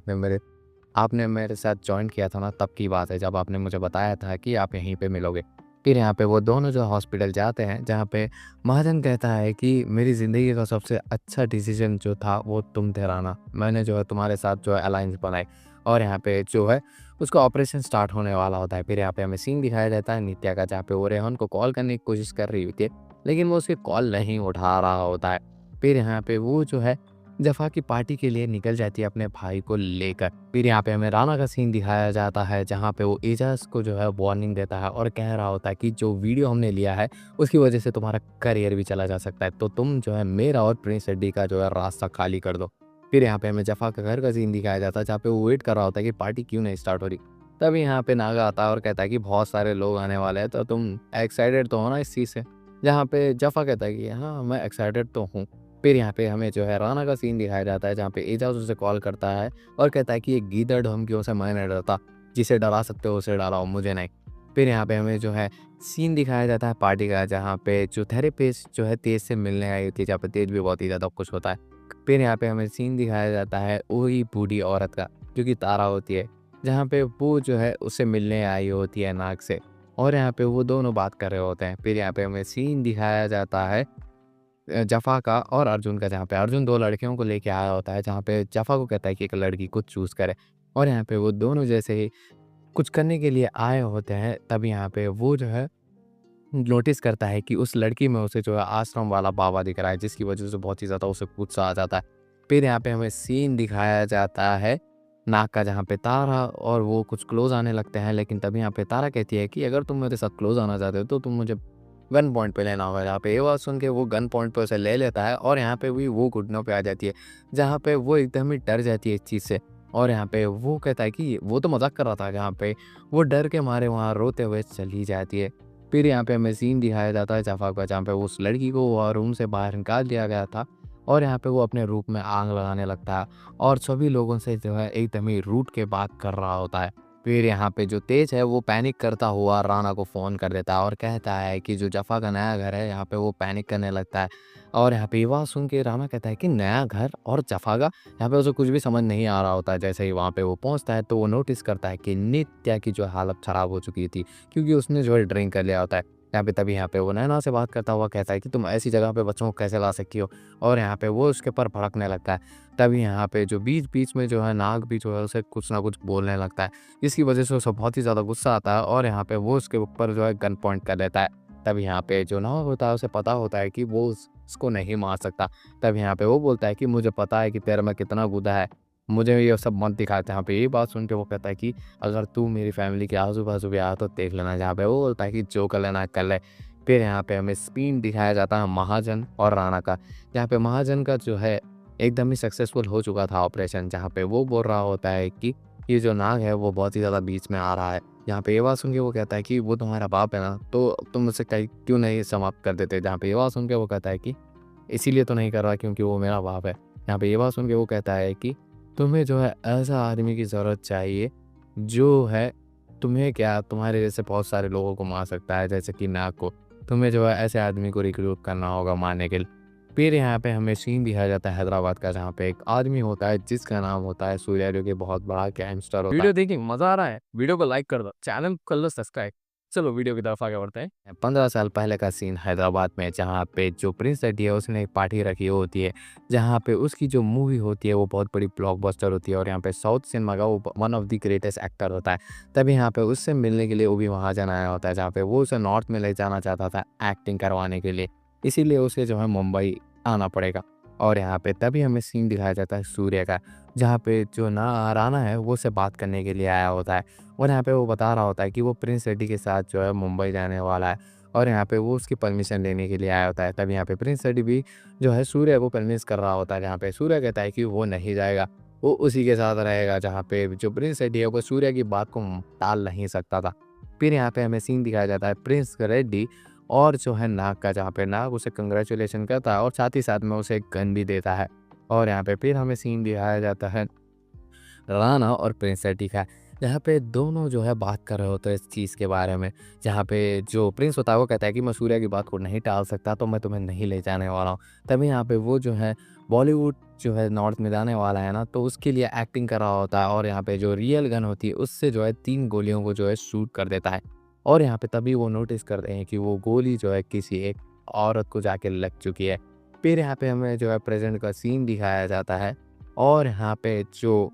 आपने मेरे साथ जॉइन किया था ना, तब की बात है, जब आपने मुझे बताया था कि आप यहीं पे मिलोगे। फिर यहाँ पे वो दोनों जो हॉस्पिटल जाते हैं, जहाँ पे महाजन कहता है कि मेरी ज़िंदगी का सबसे अच्छा डिसीजन जो था वो तुम थे राणा। मैंने जो है तुम्हारे साथ जो है अलायंस बनाई, और यहाँ पे जो है उसका ऑपरेशन स्टार्ट होने वाला होता है। फिर यहाँ पे हमें सीन दिखाया जाता है नित्या का, जहाँ पे वो रेहान को कॉल करने की कोशिश कर रही होती है, लेकिन वो उसकी कॉल नहीं उठा रहा होता है। फिर यहाँ पे वो जो है जफ़ा की पार्टी के लिए निकल जाती है अपने भाई को लेकर। फिर यहाँ पे हमें राणा का सीन दिखाया जाता है, जहाँ पे वो एजाज को जो है वार्निंग देता है और कह रहा होता है कि जो वीडियो हमने लिया है उसकी वजह से तुम्हारा करियर भी चला जा सकता है, तो तुम जो है मेरा और प्रिंस एडी का जो है रास्ता खाली कर दो। फिर यहाँ पे हमें जफ़ा का घर का सीन दिखाया जाता है, जहाँ पे वो वेट कर रहा होता है कि पार्टी क्यों नहीं स्टार्ट हो रही। तभी यहाँ पे नागा आता है और कहता है कि बहुत सारे लोग आने वाले हैं, तो तुम एक्साइटेड तो हो ना इस चीज़ से। जहाँ पे जफ़ा कहता है कि हाँ, मैं एक्साइटेड तो हूँ। फिर यहाँ पे हमें जो है राणा का सीन दिखाया जाता है, जहाँ पे एजाज उसे कॉल करता है और कहता है कि ये गीदड़ धमकियों से मैं नहीं डरता, जिसे डरा सकते हो उसे डराओ, मुझे नहीं। फिर यहाँ पे हमें जो है सीन दिखाया जाता है पार्टी का, जहाँ पे जो थेरेपिस्ट जो है तेज से मिलने आई होती है, जहाँ पे तेज भी बहुत ही ज़्यादा खुश होता है। फिर यहाँ पे हमें सीन दिखाया जाता है वही बूढ़ी औरत का, जो कि तारा होती है, जहाँ पे वो जो है उससे मिलने आई होती है नाग से, और यहाँ पे वो दोनों बात कर रहे होते हैं। फिर यहाँ पे हमें सीन दिखाया जाता है जफ़ा का और अर्जुन का, जहाँ पे अर्जुन 2 लड़कियों को लेके आया होता है, जहाँ पे जफ़ा को कहता है कि एक लड़की को चूज़ करे, और यहाँ पे वो दोनों जैसे ही कुछ करने के लिए आए होते हैं, तब यहाँ पे वो जो है नोटिस करता है कि उस लड़की में उसे जो है आश्रम वाला बाबा दिख रहा है, जिसकी वजह से बहुत ही ज़्यादा उसे गुस्सा आ जाता है। फिर यहाँ पे हमें सीन दिखाया जाता है नाग का, जहाँ पे तारा और वो कुछ क्लोज़ आने लगते हैं, लेकिन तभी यहाँ पे तारा कहती है कि अगर तुम मेरे साथ क्लोज़ आना चाहते हो तो तुम मुझे गन पॉइंट पे लेना होगा। यहाँ पे ये बात सुन के वो गन पॉइंट पे उसे ले लेता है, और यहाँ पे भी वो घुटनों पे आ जाती है, जहाँ पे वो एकदम ही डर जाती है इस चीज़ से, और यहाँ पे वो कहता है कि वो तो मज़ाक कर रहा था, जहाँ पे वो डर के मारे वहाँ रोते हुए चली जाती है। फिर यहाँ पे हमें सीन दिखाया जाता है जफ़ा का, जहाँ पे उस लड़की को रूम से बाहर निकाल दिया गया था, और यहाँ पे वो अपने रूप में आग लगाने लगता है और सभी लोगों से जो है एकदम ही रूठ के बात कर रहा होता है। फिर यहाँ पे जो तेज है वो पैनिक करता हुआ राणा को फ़ोन कर देता है और कहता है कि जो जफ़ा का नया घर है, यहाँ पे वो पैनिक करने लगता है, और यहाँ पे ये बात सुन के राणा कहता है कि नया घर और जफ़ा का, यहाँ पे उसे कुछ भी समझ नहीं आ रहा होता है। जैसे ही वहाँ पे वो पहुँचता है तो वो नोटिस करता है कि नित्या की जो हालत ख़राब हो चुकी थी, क्योंकि उसने जो है ड्रिंक कर लिया होता है। तभी यहाँ पे वो नैना से बात करता हुआ कहता है कि तुम ऐसी जगह पे बच्चों को कैसे ला सकती हो, और यहाँ पे वो उसके ऊपर भड़कने लगता है। तभी यहाँ पे जो बीच-बीच में जो है नाग भी जो है उसे कुछ ना कुछ बोलने लगता है, जिसकी वजह से उसे बहुत ही ज़्यादा गुस्सा आता है, और यहाँ पे वो उसके ऊपर जो है गन पॉइंट कर देता है। तब यहाँ पे जो नाग होता है उसे पता होता है कि वो उसको नहीं मार सकता। तब यहाँ पे वो बोलता है कि मुझे पता है कि तेरे में कितना गुदा है, मुझे ये सब मत दिखा। यहाँ पे ये बात सुन के वो कहता है कि अगर तू मेरी फैमिली के आजू-बाजू भी आया तो देख लेना। जहाँ पे वो बोलता है कि जो कर लेना कर ले। फिर यहाँ पे हमें सीन दिखाया जाता है महाजन और राणा का, जहाँ पे महाजन का जो है एकदम ही सक्सेसफुल हो चुका था ऑपरेशन, जहाँ पे वो बोल रहा होता है कि ये जो नाग है वो बहुत ही ज़्यादा बीच में आ रहा है। यहाँ पे ये बात सुन के वो कहता है कि वो तुम्हारा बाप है ना, तो तुम उसे कहीं क्यों नहीं समाप्त कर देते। जहाँ पे ये बात सुन के वो कहता है कि इसीलिए तो नहीं कर रहा क्योंकि वो मेरा बाप है। यहाँ पे ये बात सुन के वो कहता है कि तुम्हें जो है ऐसा आदमी की ज़रूरत चाहिए, जो है तुम्हें क्या तुम्हारे जैसे बहुत सारे लोगों को मार सकता है, जैसे कि नाग को। तुम्हें जो है ऐसे आदमी को रिक्रूट करना होगा मारने के लिए। फिर यहाँ पे हमें सीन दिखाया जाता है हैदराबाद का, जहाँ पे एक आदमी होता है जिसका नाम होता है सूर्या, जो कि बहुत बड़ा गैंगस्टर होता है। वीडियो देखिए मजा आ रहा है, वीडियो को लाइक कर दो, चैनल को कर लो सब्सक्राइब। चलो वीडियो की तरफ आगे बढ़ते हैं। 15 साल पहले का सीन हैदराबाद में, जहाँ पे जो प्रिंस रेड्डी है उसने एक पार्टी रखी होती है, जहाँ पे उसकी जो मूवी होती है वो बहुत बड़ी ब्लॉकबस्टर होती है, और यहाँ पे साउथ सिनेमा का वो one of the greatest actor होता है। तभी यहाँ पे उससे मिलने के लिए वो भी वहाँ जाना आया होता है, जहाँ पे वो उसे नॉर्थ में ले जाना चाहता था एक्टिंग करवाने के लिए, इसीलिए उसे जो है मुंबई आना पड़ेगा। और यहाँ पे तभी हमें सीन दिखाया जाता है सूर्य का, जहाँ पे जो ना राणा है वो उससे बात करने के लिए आया होता है, और यहाँ पे वो बता रहा होता है कि वो प्रिंस रेड्डी के साथ जो है मुंबई जाने वाला है, और यहाँ पे वो उसकी परमिशन लेने के लिए आया होता है। तब यहाँ पे प्रिंस रेड्डी भी जो है सूर्य को कन्विंस कर रहा होता है, जहाँ पे सूर्य कहता है कि वो नहीं जाएगा, वो उसी के साथ रहेगा। जहाँ पे जो प्रिंस रेड्डी है वो सूर्य की बात को टाल नहीं सकता था। फिर यहाँ पे हमें सीन दिखाया जाता है प्रिंस रेड्डी और जो है नाग का, जहाँ पे नाग उसे कंग्रेचुलेशन करता है और साथ ही साथ में उसे एक गन भी देता है। और यहाँ पे फिर हमें सीन दिखाया जाता है राणा और प्रिंस रेड्डी का, जहाँ पे दोनों जो है बात कर रहे होते हैं इस चीज़ के बारे में। जहाँ पे जो प्रिंस होता है वो कहता है कि मैं सूर्या की बात को नहीं टाल सकता, तो मैं तुम्हें नहीं ले जाने वाला हूँ। तभी यहाँ पे वो जो है बॉलीवुड जो है नॉर्थ में जाने वाला है ना, तो उसके लिए एक्टिंग कर रहा होता है और यहाँ पे जो रियल गन होती है उससे जो है 3 गोलियों को जो है शूट कर देता है। और यहाँ पे तभी वो नोटिस करते हैं कि वो गोली जो है किसी एक औरत को जाके लग चुकी है। फिर यहाँ पे हमें जो है प्रेज़ेंट का सीन दिखाया जाता है और यहाँ पे जो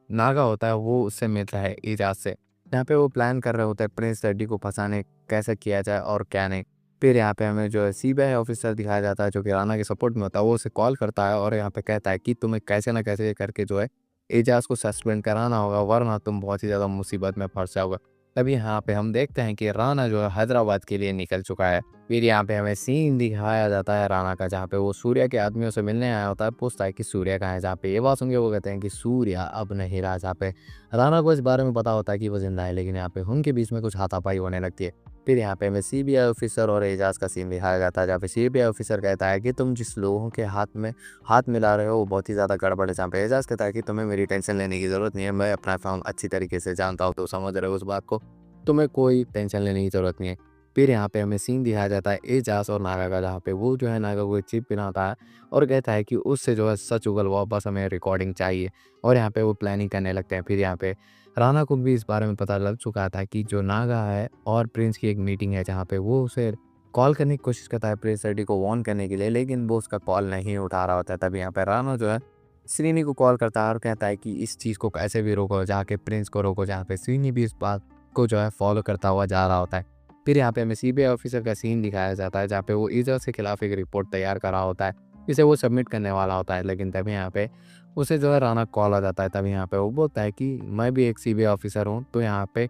नागा होता है वो उससे मिलता है एजाज से। यहाँ पे वो प्लान कर रहे होते हैं प्रिंस रेड्डी को फंसाने कैसे किया जाए और क्या नहीं। फिर यहाँ पे हमें जो है सीबीआई ऑफिसर दिखाया जाता है जो कि राणा के सपोर्ट में होता है, वो उसे कॉल करता है और यहाँ पे कहता है कि तुम्हें कैसे ना कैसे करके जो है एजाज को सस्पेंड कराना होगा, वरना तुम बहुत ही ज़्यादा मुसीबत में फंस जाओगे। तभी यहाँ पे हम देखते हैं कि राणा जो है हैदराबाद के लिए निकल चुका है। फिर यहाँ पे हमें सीन दिखाया जाता है राणा का, जहाँ पे वो सूर्या के आदमियों से मिलने आया होता है, पूछता है कि सूर्या कहाँ है। जहाँ पे ये बात सुन के वो कहते हैं कि सूर्या अब नहीं रहा। जहाँ पे राणा को इस बारे में पता होता है कि वो जिंदा है, लेकिन यहाँ पे उनके बीच में कुछ हाथापाई होने लगती है। फिर यहाँ पे हमें सीबीआई ऑफिसर और एजाज का सीन दिखाया जाता है, जहाँ पे सीबीआई ऑफिसर कहता है कि तुम जिस लोगों के हाथ में हाथ मिला रहे हो वो बहुत ही ज़्यादा गड़बड़ है। जहाँ पे एजाज कहता है कि तुम्हें मेरी टेंशन लेने की ज़रूरत नहीं है, मैं अपना काम अच्छी तरीके से जानता हूँ, तो समझ रहे हो उस बात को, तुम्हें कोई टेंशन लेने की ज़रूरत नहीं है। फिर यहाँ पे हमें सीन दिखाया जाता है एजाज और नागा का, जहाँ पे वो जो है नागा को एक चिप पिलाता है और कहता है कि उससे जो है सच उगल वापस हमें रिकॉर्डिंग चाहिए। और यहाँ पे वो प्लानिंग करने लगते हैं। फिर यहाँ पे राणा को भी इस बारे में पता लग चुका था कि जो नागा है और प्रिंस की एक मीटिंग है, जहाँ पे वो उसे कॉल करने की कोशिश करता है प्रिंस रेड्डी को वार्न करने के लिए, लेकिन वो उसका कॉल नहीं उठा रहा होता है। तभी यहाँ पे राणा जो है श्रीनी को कॉल करता है और कहता है कि इस चीज़ को कैसे भी रोको, जाके प्रिंस को रोको। जहाँ पे श्रीनी भी इस बात को जो है फॉलो करता हुआ जा रहा होता है। फिर यहाँ पे हमें सीबीआई ऑफिसर का सीन दिखाया जाता है, जहाँ पे वो एजाज के खिलाफ एक रिपोर्ट तैयार कर रहा होता है, जिसे वो सबमिट करने वाला होता है। लेकिन तभी यहाँ पे उसे जो है राणा कॉल आ जाता है। तभी यहाँ पे वो बोलता है कि मैं भी एक सीबीआई ऑफिसर हूँ, तो यहाँ पे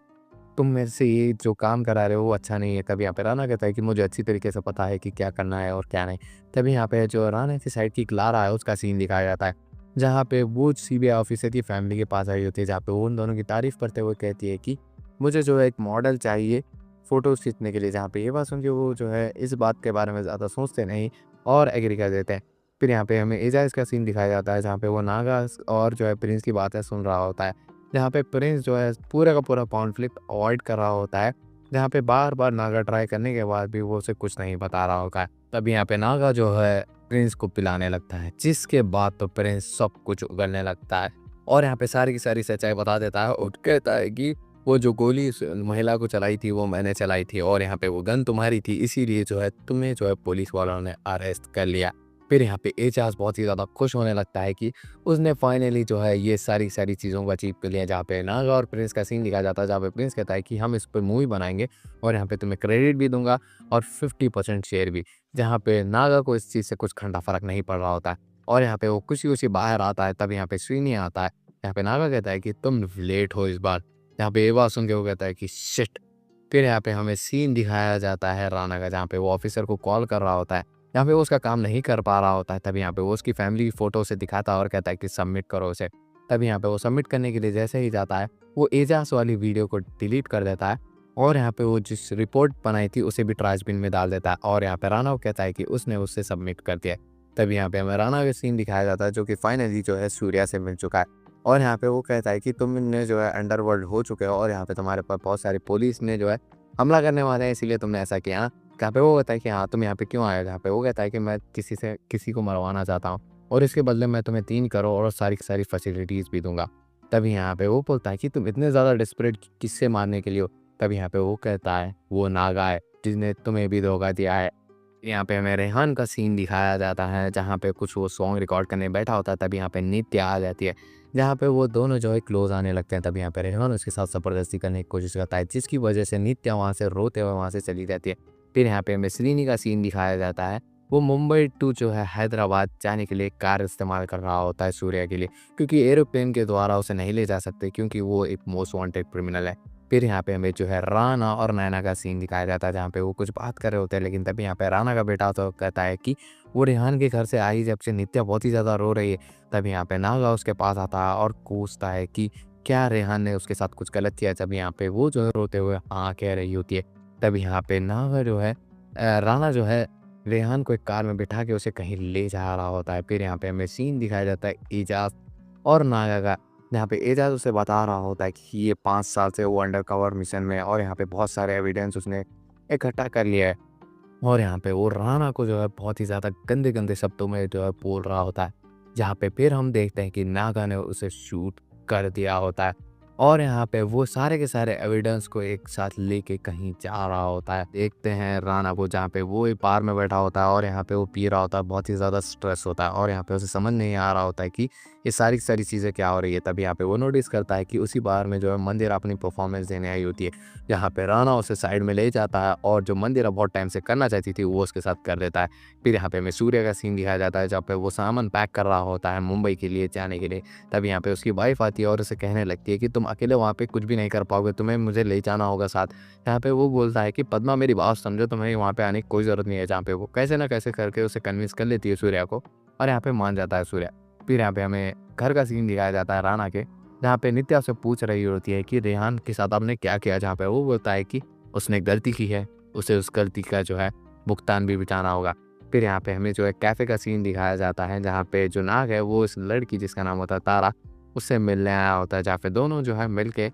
तुम मेरे से ये जो काम करा रहे हो वो अच्छा नहीं है। तभी यहाँ पे राणा कहता है कि मुझे अच्छी तरीके से पता है कि क्या करना है और क्या नहीं। तभी यहाँ पे जो राणा की साइड की क्लारा है उसका सीन दिखाया जाता है, जहाँ पे वो सीबीआई ऑफिसर की फैमिली के पास आई होती है, जहाँ पे वो उन दोनों की तारीफ करते हुए कहती है कि मुझे जो है एक मॉडल चाहिए फ़ोटोज़ खींचने के लिए। जहाँ पे ये बात सुन के वो जो है इस बात के बारे में ज़्यादा सोचते नहीं और एग्री कर देते हैं। फिर यहाँ पे हमें एजाज का सीन दिखाया जाता है, जहाँ पे वो नागा और जो है प्रिंस की बातें सुन रहा होता है, जहाँ पे प्रिंस जो है पूरा का पूरा कॉन्फ्लिक्ट अवॉइड कर रहा होता है, जहाँ पे बार-बार नागा ट्राई करने के बाद भी वो उसे कुछ नहीं बता रहा होता है। तभी यहाँ पे नागा जो है प्रिंस को पिलाने लगता है, जिसके बाद तो प्रिंस सब कुछ उगलने लगता है और यहाँ पे सारी की सारी सच्चाई बता देता है और कहता है कि वो जो गोली उस महिला को चलाई थी वो मैंने चलाई थी और यहाँ पे वो गन तुम्हारी थी, इसीलिए जो है तुम्हें जो है पुलिस वालों ने अरेस्ट कर लिया। फिर यहाँ पे एजाज बहुत ही ज़्यादा खुश होने लगता है कि उसने फाइनली जो है ये सारी चीज़ों को अचीव कर लिया। जहाँ पे नागा और प्रिंस का सीन दिखाया जाता है, जहाँ पे प्रिंस कहता है कि हम इस पर मूवी बनाएंगे और यहाँ पे तुम्हें क्रेडिट भी दूंगा और 50% शेयर भी। जहाँ पे नागा को इस चीज़ से कुछ घंटा फर्क नहीं पड़ रहा होता है और यहाँ पे वो खुशी बाहर आता है। तब यहाँ पे श्रीनी आता है। यहाँ पे नागा कहता है कि तुम लेट हो इस बार। यहाँ पे ये बात सुन के वो कहता है कि शिट। फिर यहाँ पे हमें सीन दिखाया जाता है राणा का, जहाँ पे वो ऑफिसर को कॉल कर रहा होता है, यहाँ पे वो उसका काम नहीं कर पा रहा होता है। तभी यहाँ पे वो उसकी फैमिली की फ़ोटो से दिखाता है और कहता है कि सबमिट करो उसे। तभी यहाँ पे वो सबमिट करने के लिए जैसे ही जाता है, वो एजाज वाली वीडियो को डिलीट कर देता है और यहाँ पे वो जिस रिपोर्ट बनाई थी उसे भी ट्रैश बिन में डाल देता है और यहाँ पे राणा को कहता है कि उसने उससे सबमिट कर दिया है। तभी यहाँ पे हमें राणा का सीन दिखाया जाता है, जो कि फाइनली जो है सूर्या से मिल चुका है और यहाँ पे वो कहता है कि तुमने जो है अंडरवर्ल्ड हो चुके हो और यहाँ पे तुम्हारे पास बहुत सारी पुलिस ने जो है हमला करने वाले हैं, इसीलिए तुमने ऐसा किया। जहाँ पे वो कहता है कि हाँ तुम यहाँ पे क्यों आए हो। जहाँ पे वो कहता है कि मैं किसी को मरवाना चाहता हूँ और इसके बदले मैं तुम्हें 3 करोड़ और सारी की सारी फैसिलिटीज़ भी दूंगा। तभी यहाँ पे वो बोलता है कि तुम इतने ज़्यादा डिस्परेट किससे मारने के लिए हो। तभी यहाँ पे वो कहता है वो नागा है जिसने तुम्हें भी धोखा दिया है। यहाँ पे हमें रेहान का सीन दिखाया जाता है, जहाँ पे कुछ वो सॉन्ग रिकॉर्ड करने बैठा होता है। तभी यहाँ पे नित्या आ जाती है, जहाँ पे वो दोनों जो है क्लोज आने लगते हैं। तभी यहाँ पे रेहान उसके साथ ज़बरदस्ती करने की कोशिश करता है, जिसकी वजह से नित्या वहाँ से रोते हुए वहाँ से चली जाती है। फिर यहाँ पे हमें श्रीनी का सीन दिखाया जाता है, वो मुंबई टू जो है हैदराबाद जाने के लिए कार इस्तेमाल कर रहा होता है सूर्या के लिए, क्योंकि एरोप्लेन के द्वारा उसे नहीं ले जा सकते क्योंकि वो एक मोस्ट वांटेड क्रिमिनल है। फिर यहाँ पे हमें जो है राणा और नैना का सीन दिखाया जाता है, जहाँ पे वो कुछ बात कर रहे होते हैं, लेकिन तभी यहाँ पे राणा का बेटा तो कहता है कि वो रेहान के घर से आई जब से नित्या बहुत ही ज़्यादा रो रही है। तभी यहाँ पे नागा उसके पास आता है और पूछता है कि क्या रेहान ने उसके साथ कुछ गलत किया। जब यहाँ पे वो जो है रोते हुए हाँ कह रही होती है। तभी यहाँ पे नागा जो है राणा जो है रेहान को एक कार में बिठा के उसे कहीं ले जा रहा होता है। फिर यहाँ पे हमें सीन दिखाया जाता है एजाज और नागा का, जहाँ पे एजाज उसे बता रहा होता है कि ये 5 साल से वो अंडर कवर मिशन में है और यहाँ पे बहुत सारे एविडेंस उसने इकट्ठा कर लिया है। और यहाँ पे वो राणा को जो है बहुत ही ज़्यादा गंदे-गंदे शब्दों में जो है बोल रहा होता है। जहाँ पे फिर हम देखते हैं कि नागा ने उसे शूट कर दिया होता है और यहाँ पे वो सारे के सारे एविडेंस को एक साथ लेके कहीं जा रहा होता है। देखते हैं राणा को जहाँ पे वो एक बार में बैठा होता है और यहाँ पे वो पी रहा होता है, बहुत ही ज़्यादा स्ट्रेस होता है और यहाँ पे उसे समझ नहीं आ रहा होता है कि ये सारी की सारी चीज़ें क्या हो रही है। तभी यहाँ पे वो नोटिस करता है कि उसी बार में जो है मंदिर अपनी परफॉर्मेंस देने आई होती है। जहाँ पे राणा उसे साइड में ले जाता है और जो मंदिर बहुत टाइम से करना चाहती थी वो उसके साथ कर देता है। फिर यहाँ पे हमें सूर्य का सीन दिखाया जाता है जहाँ पे वो सामान पैक कर रहा होता है मुंबई के लिए जाने के लिए। तब यहाँ पे उसकी वाइफ आती है और उसे कहने लगती है कि तुम अकेले वहाँ पे कुछ भी नहीं कर पाओगे, तुम्हें मुझे ले जाना होगा साथ। यहाँ पे वो बोलता है कि पद्मा मेरी बात समझो, तुम्हें वहाँ पे आने की कोई ज़रूरत नहीं है। जहाँ पे वो कैसे ना कैसे करके उसे कन्विंस कर लेती है सूर्या को और यहाँ पे मान जाता है सूर्या। फिर यहाँ पे हमें घर का सीन दिखाया जाता है राणा के, जहाँ पे नित्या से पूछ रही होती है कि रेहान के साथ आपने क्या किया। जहाँ पे वो बोलता है कि उसने गलती की है, उसे उस गलती का जो है भुगतान भी बिताना होगा। फिर यहाँ पे हमें जो है कैफ़े का सीन दिखाया जाता है जहाँ पे जो नाग है वो इस लड़की जिसका नाम होता है तारा, उससे मिलने आया होता है। जहाँ पे दोनों जो है मिल के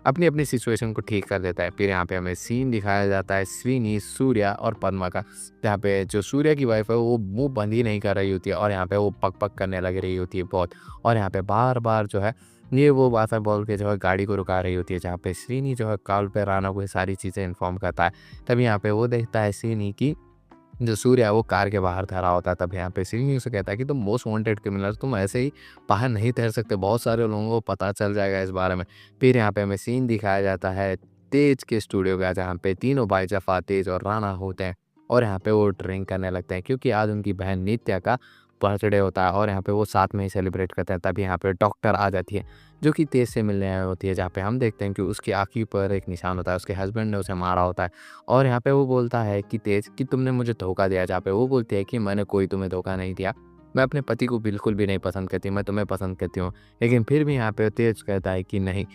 अपनी अपनी सिचुएशन को ठीक कर देता है। फिर यहाँ पे हमें सीन दिखाया जाता है श्रीनी, सूर्या और पद्मा का, जहाँ पे जो सूर्या की वाइफ है वो मुँह बंद ही नहीं कर रही होती है और यहाँ पे वो पक पक करने लग रही होती है बहुत। और यहाँ पे बार बार जो है ये वो बातें बोल के जो है गाड़ी को रुका रही होती है। जहाँ पे श्रीनी जो है कॉल पे राणा को ये सारी चीज़ें इन्फॉर्म करता है। तभी यहाँ पे वो देखता है श्रीनी की जो सूर्य है वो कार के बाहर ठहरा होता है। तब यहाँ पे श्रीनी उसे कहता है कि तुम मोस्ट वांटेड क्रिमिनल, तुम ऐसे ही बाहर नहीं तैर सकते, बहुत सारे लोगों को पता चल जाएगा इस बारे में। फिर यहाँ पे हमें सीन दिखाया जाता है तेज के स्टूडियो का, जहाँ पे तीनों भाई जफा, तेज और राणा होते हैं और यहाँ पे वो ड्रिंक करने लगते हैं क्योंकि आज उनकी बहन नित्या का बर्थडे होता है और यहाँ पे वो साथ में ही सेलिब्रेट करते हैं। तभी यहाँ पे डॉक्टर आ जाती है जो कि तेज से मिलने आई होती है, जहाँ पे हम देखते हैं कि उसकी आँखी पर एक निशान होता है, उसके हस्बैंड ने उसे मारा होता है। और यहाँ पे वो बोलता है कि तेज कि तुमने मुझे धोखा दिया। जहाँ पे वो बोलती है कि मैंने कोई तुम्हें धोखा नहीं दिया, मैं अपने पति को बिल्कुल भी नहीं पसंद करती, मैं तुम्हें पसंद करती हूँ। लेकिन फिर भी यहाँ पे तेज कहता है कि नहीं,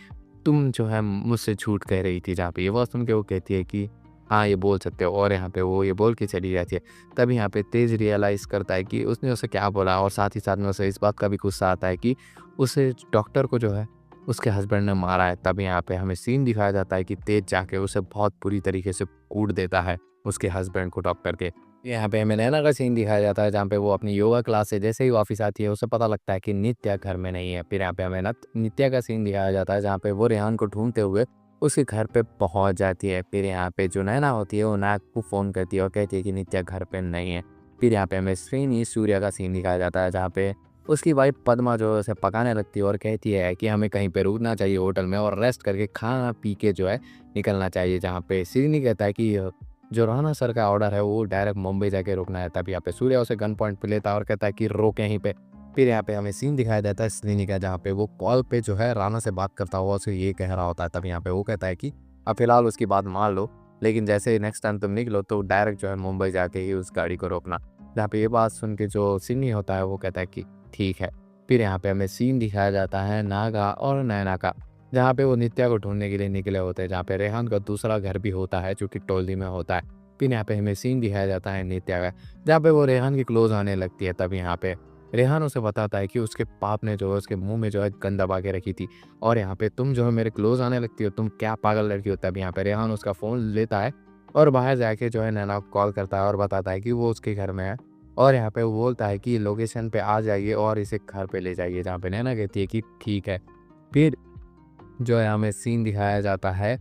तुम जो है मुझसे झूठ कह रही थी। जहाँ पे ये बात सुन के वो कहती है कि हाँ, ये बोल सकते हो और यहाँ पे वो ये बोल के चली जाती है। तब यहाँ पे तेज रियलाइज़ करता है कि उसने उसे क्या बोला और साथ ही साथ में उसे इस बात का भी गुस्सा आता है कि उसे डॉक्टर को जो है उसके हस्बैंड ने मारा है। तब यहाँ पे हमें सीन दिखाया जाता है कि तेज जाके उसे बहुत बुरी तरीके से कूट देता है उसके हस्बैंड को डॉक्टर के। यहाँ पे हमें नैना का सीन दिखाया जाता है जहाँ पे वो अपनी योगा क्लास से जैसे ही वापस आती है उसे पता लगता है कि नित्या घर में नहीं है। फिर यहाँ पे हमें नित्या का सीन दिखाया जाता है जहाँ पे वो रेहान को ढूंढते हुए उसके घर पे पहुंच जाती है। फिर यहाँ पे जो नैना होती है वो नाग को फ़ोन करती है और कहती है कि नित्या घर पे नहीं है। फिर यहाँ पे हमें श्रीनी सूर्या का सीन दिखाया जाता है जहाँ पे उसकी वाइफ पद्मा जो है उसे पकाने लगती है और कहती है कि हमें कहीं पे रुकना चाहिए होटल में और रेस्ट करके खाना पी के जो है निकलना चाहिए। जहाँ पे श्रीनी कहता है कि जो राणा सर का ऑर्डर है वो डायरेक्ट मुंबई जाके रुकना है। तब यहाँ पे सूर्या उसे गन पॉइंट पे लेता है और कहता है कि रोके यहीं पे। फिर यहाँ पे हमें सीन दिखाया जाता है श्रीनी का जहाँ पे वो कॉल पे जो है राणा से बात करता हुआ उसे ये कह रहा होता है। तब यहाँ पे वो कहता है कि अब फिलहाल उसकी बात मान लो, लेकिन जैसे ही नेक्स्ट टाइम तुम निकलो तो डायरेक्ट जो है मुंबई जाके ही उस गाड़ी को रोकना। जहाँ पे ये बात सुन के जो श्रीनी होता है वो कहता है कि ठीक है। फिर यहाँ पे हमें सीन दिखाया जाता है नागा और नैना का, जहाँ पे वो नित्या को ढूंढने के लिए निकले होते हैं। जहाँ पे रेहान का दूसरा घर भी होता है जो कि टोली में होता है। फिर यहाँ पे हमें सीन दिखाया जाता है नित्या का, जहाँ पे वो रेहान की क्लोज आने लगती है। तब यहाँ पे रेहान उसे बताता है कि उसके पाप ने जो है उसके मुंह में जो है गंद दबा के रखी थी और यहाँ पे तुम जो है मेरे क्लोज आने लगती हो, तुम क्या पागल लड़की हो। तब यहाँ पे रेहान उसका फ़ोन लेता है और बाहर जाके जो है नैना को कॉल करता है और बताता है कि वो उसके घर में है और यहाँ पे वो बोलता है कि लोकेशन पे आ जाइए और इसे घर पे ले जाइए। जहाँ पे नैना कहती है कि ठीक है। फिर जो है हमें सीन दिखाया जाता है